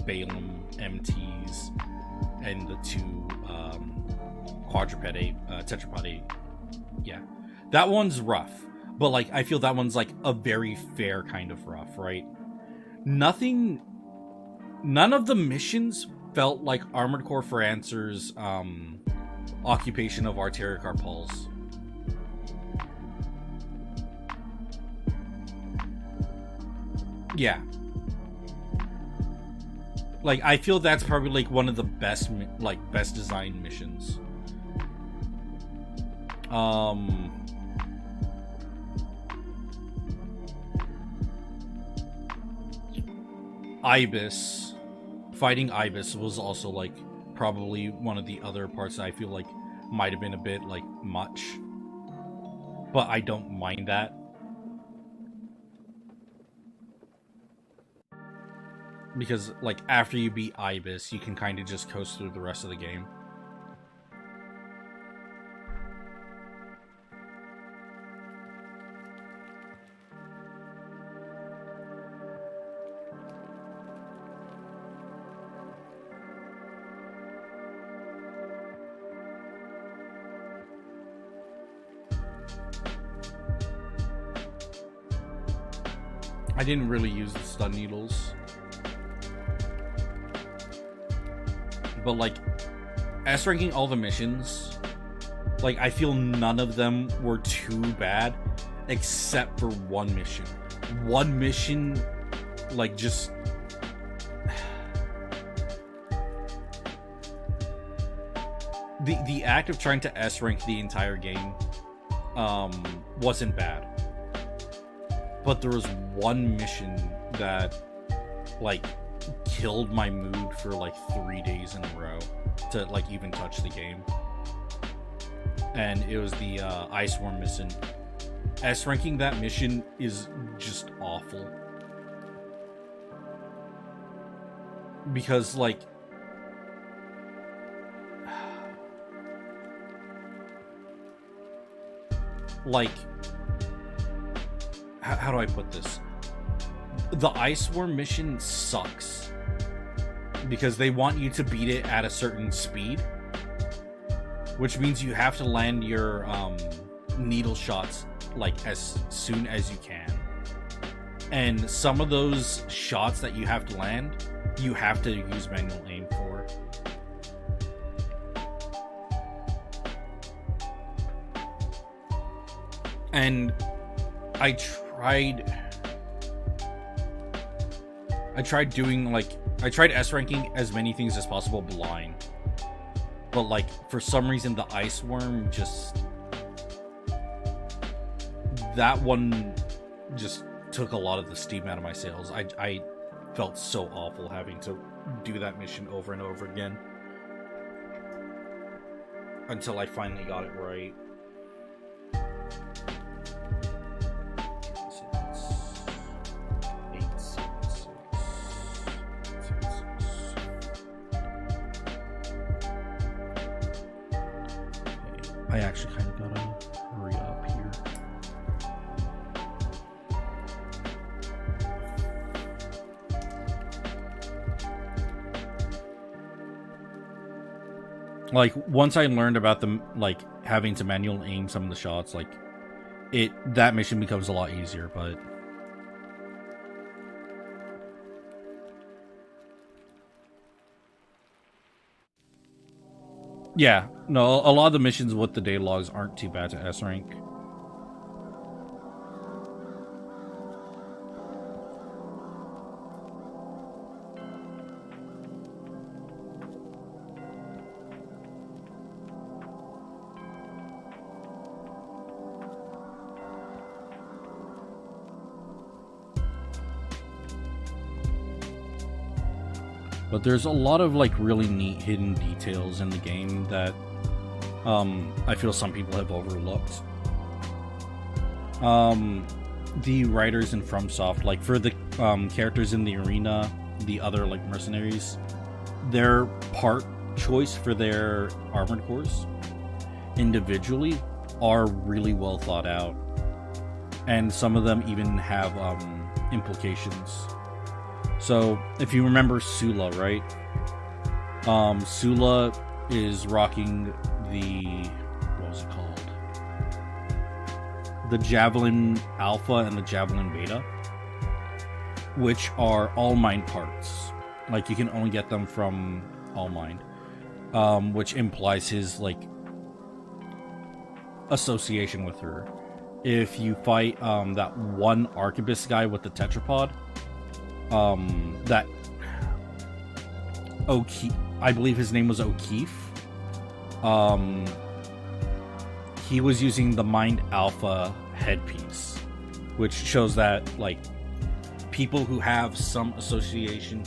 Balaam MTs and the two Tetrapod 8. Yeah. That one's rough. But like I feel that one's like a very fair kind of rough, right? None of the missions felt like Armored Core for Answer's occupation of Arteric Pulse. Yeah. Like I feel that's probably like one of the best designed missions. Ibis, fighting Ibis was also like probably one of the other parts that I feel like might have been a bit like much, but I don't mind that. Because like after you beat Ibis, you can kind of just coast through the rest of the game. I didn't really use the stun needles. But like S-ranking all the missions, like I feel none of them were too bad except for one mission. One mission like just the act of trying to S-rank the entire game wasn't bad. But there was one mission that like killed my mood for like 3 days in a row to like even touch the game, and it was the Ice Worm mission. S-ranking that mission is just awful, because like how do I put this? The Ice Worm mission sucks because they want you to beat it at a certain speed, which means you have to land your needle shots like as soon as you can. And some of those shots that you have to land, you have to use manual aim for. And I I tried doing I tried S ranking as many things as possible blind, but like for some reason the ice worm just, that one just took a lot of the steam out of my sails. I felt so awful having to do that mission over and over again until I finally got it right. I actually kind of gotta hurry up here. Like, once I learned about them, like, having to manual aim some of the shots, like, that mission becomes a lot easier, but... yeah, no, a lot of the missions with the day logs aren't too bad to S rank. But there's a lot of like really neat hidden details in the game that I feel some people have overlooked. The writers in FromSoft, like for the characters in the arena, the other like mercenaries, their part choice for their armored cores individually are really well thought out, and some of them even have implications. So, if you remember Sula, right? Sula is rocking the... what was it called? The Javelin Alpha and the Javelin Beta, which are All Mind parts. Like, you can only get them from All Mind, which implies his, like, association with her. If you fight that one Arquebus guy with the tetrapod, that O'Keefe, I believe his name was O'Keefe, he was using the Mind Alpha headpiece, which shows that like people who have some association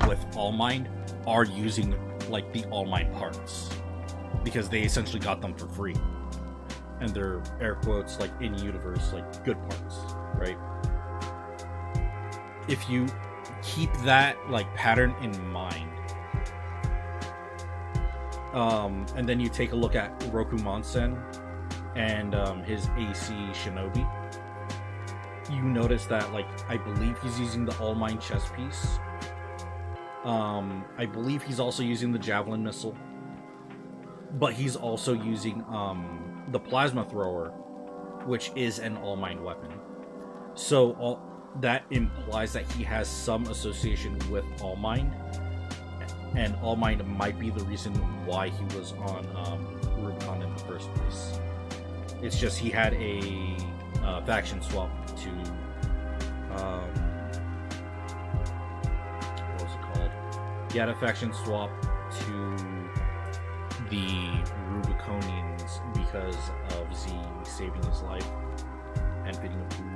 with All Mind are using like the All Mind parts, because they essentially got them for free, and they're air quotes like in universe like good parts, right? If you keep that like pattern in mind, and then you take a look at Roku Monsen and his AC Shinobi, you notice that like I believe he's using the All Mind chest piece. I believe he's also using the Javelin missile, but he's also using the Plasma Thrower, which is an All Mind weapon. So that implies that he has some association with All Mind, and All Mind might be the reason why he was on Rubicon in the first place. It's just he had a faction swap to what was it called? He had a faction swap to the Rubiconians because of Z saving his life and feeding him food.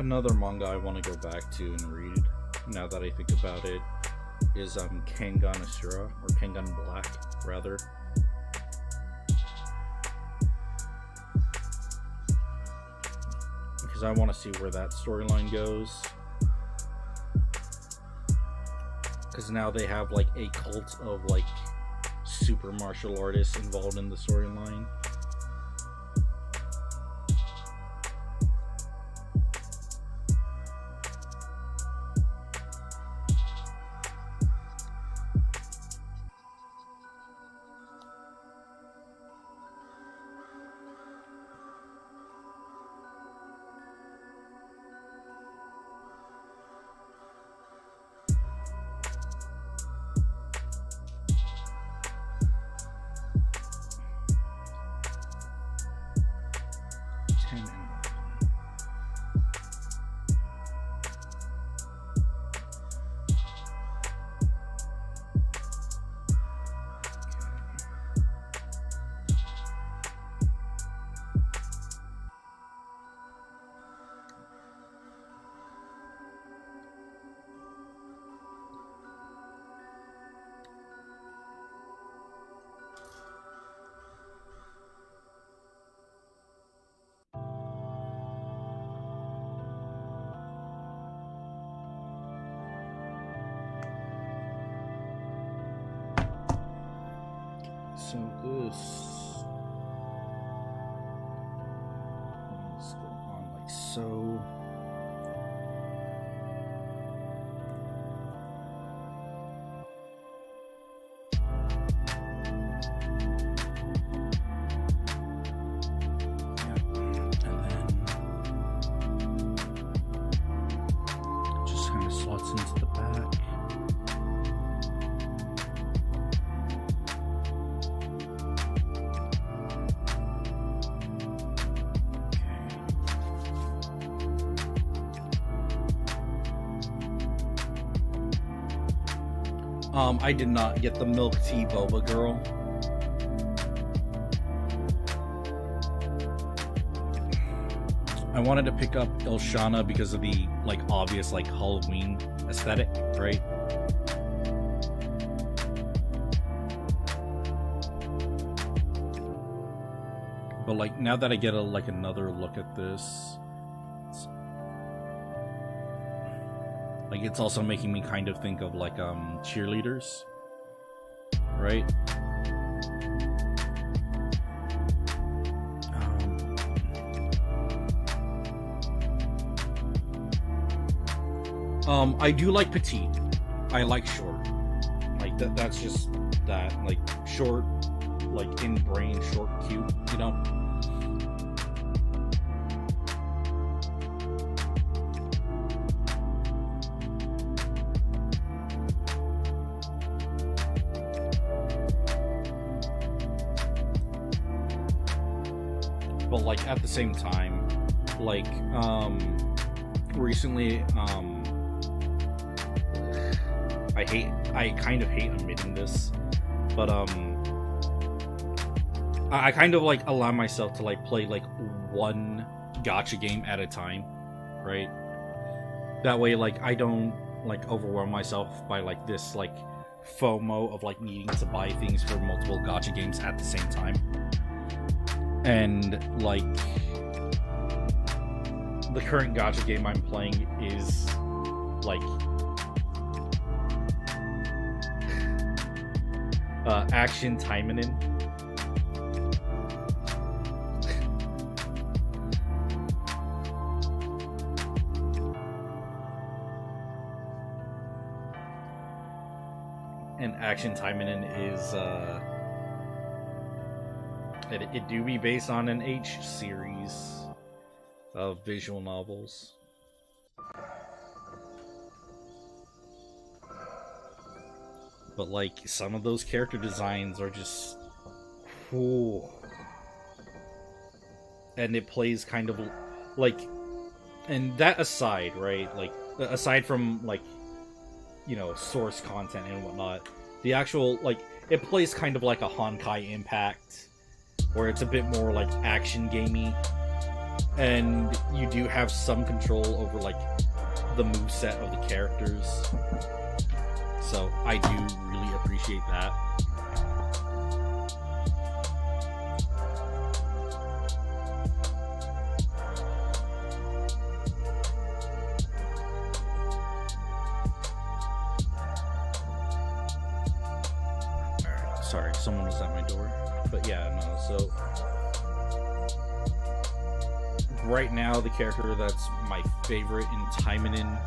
Another manga I want to go back to and read, now that I think about it, is Kengan Ashura, or Kengan Black, rather. Because I want to see where that storyline goes. Because now they have like a cult of like super martial artists involved in the storyline. So this let's go on like so. I did not get the milk tea boba girl. I wanted to pick up ILSHANA because of the like obvious like Halloween aesthetic, right? But like now that I get another look at this, like it's also making me kind of think of like cheerleaders, right? I do like petite. I like short. Like that's just that. Like short, like in brain, short, cute, you know? But like at the same time, like recently I kind of hate admitting this, but I kind of like allow myself to like play like one gacha game at a time, right? That way like I don't like overwhelm myself by like this like FOMO of like needing to buy things for multiple gacha games at the same time. And like the current gacha game I'm playing is like Action Taimenen. And Action Taimenen is it do be based on an H series of visual novels. But like some of those character designs are just cool. And it plays kind of like, and that aside, right? Like aside from like, you know, source content and whatnot, the actual like it plays kind of like a Honkai Impact, where it's a bit more like action gamey, and you do have some control over like the moveset of the characters. So I do really appreciate that. Alright, sorry, someone was at my door. But yeah, no, so right now the character that's my favorite in Taimenen,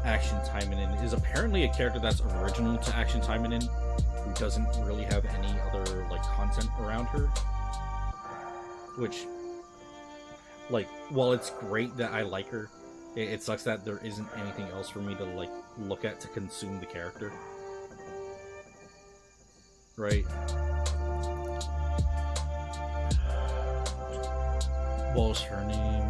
Action Taimenen, is apparently a character that's original to Action Taimenen, who doesn't really have any other like content around her. Which, like, while it's great that I like her, it sucks that there isn't anything else for me to like look at to consume the character. Right? What was her name?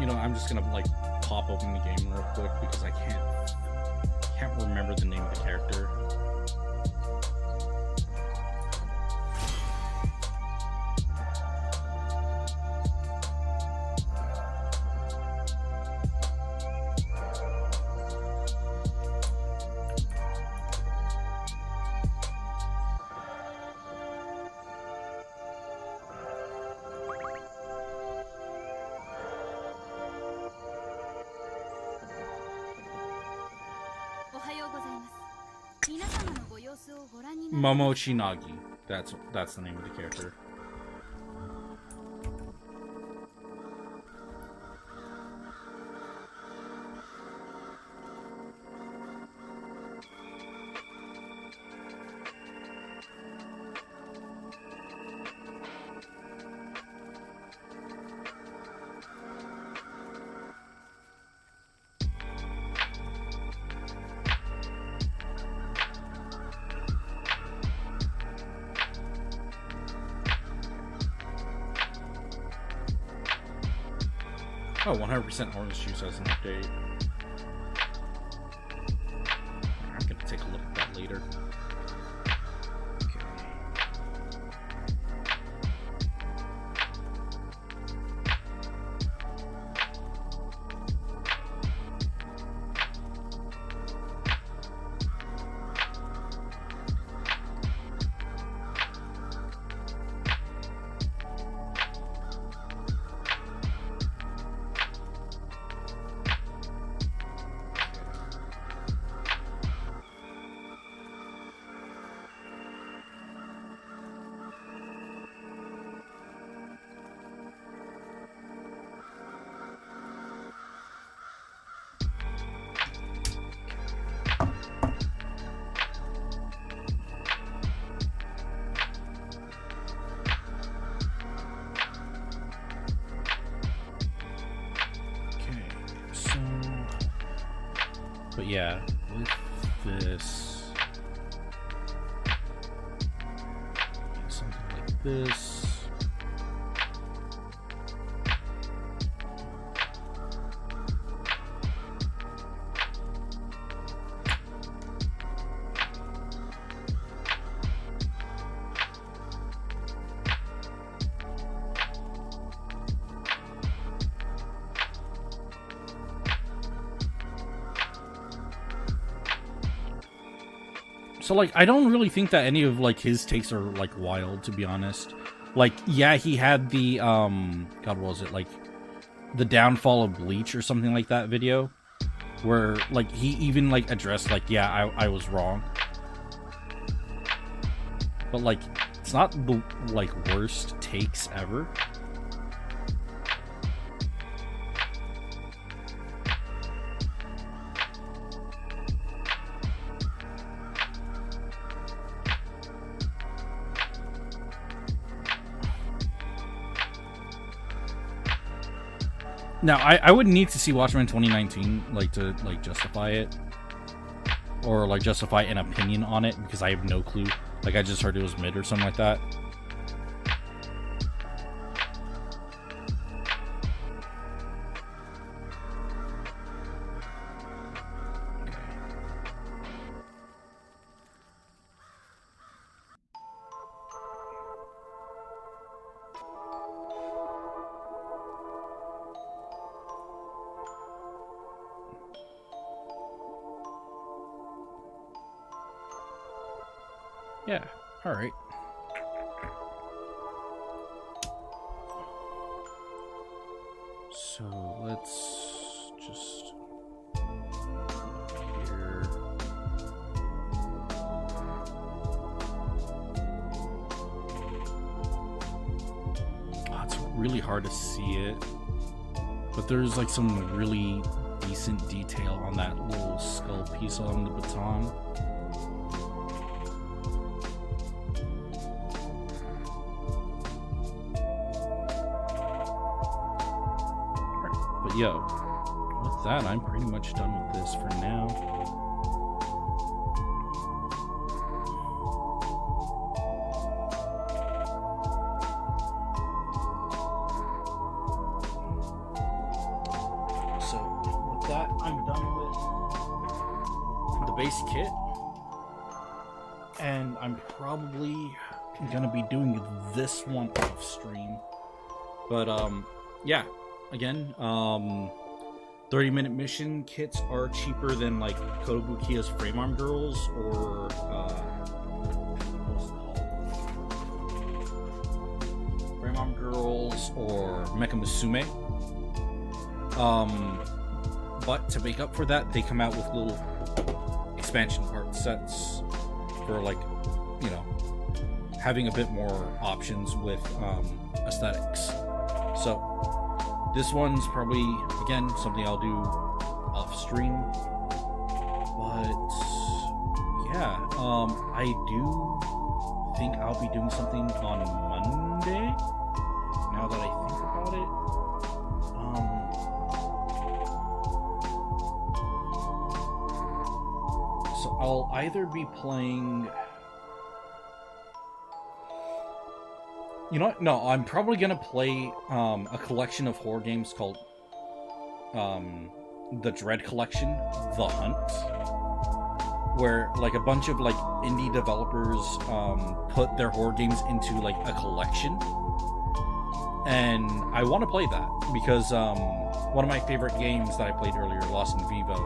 You know, I'm just gonna like pop open the game real quick because I can't remember the name of the character. Momochinagi. That's the name of the character. Oh, 100% orange juice has an update. I'm gonna take a look at that later. But yeah, with this, something like this. So, like, I don't really think that any of, like, his takes are, like, wild, to be honest. Like, yeah, he had the, God, what was it? Like, the downfall of Bleach or something like that video. Where, like, he even, like, addressed, like, yeah, I was wrong. But, like, it's not the, like, worst takes ever. Now, I would need to see Watchmen 2019, like, to, like, justify it. Or, like, justify an opinion on it, because I have no clue. Like, I just heard it was mid or something like that. Yeah, alright. So let's just here. Oh, it's really hard to see it, but there's like some really decent detail on that little skull piece on the baton. But yo, with that, I'm pretty much done with this for now. So with that, I'm done with the base kit. And I'm probably gonna be doing this one off stream. But yeah. Again, 30-minute mission kits are cheaper than like Kotobukiya's Frame Arm Girls or what was it called? Frame Arm Girls or Mecha Musume. But to make up for that, they come out with little expansion part sets for like, you know, having a bit more options with aesthetics. So this one's probably, again, something I'll do off stream. But yeah, I do think I'll be doing something on Monday, now that I think about it. So I'll either be playing... You know what? No, I'm probably gonna play a collection of horror games called the Dread Collection, The Hunt, where like a bunch of like indie developers put their horror games into like a collection, and I want to play that because one of my favorite games that I played earlier, Lost in Vivo,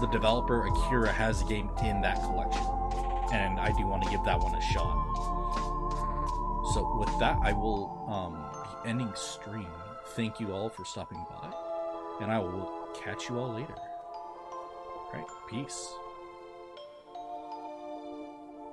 the developer Akira has a game in that collection, and I do want to give that one a shot. So with that, I will be ending stream. Thank you all for stopping by, and I will catch you all later. All right, peace.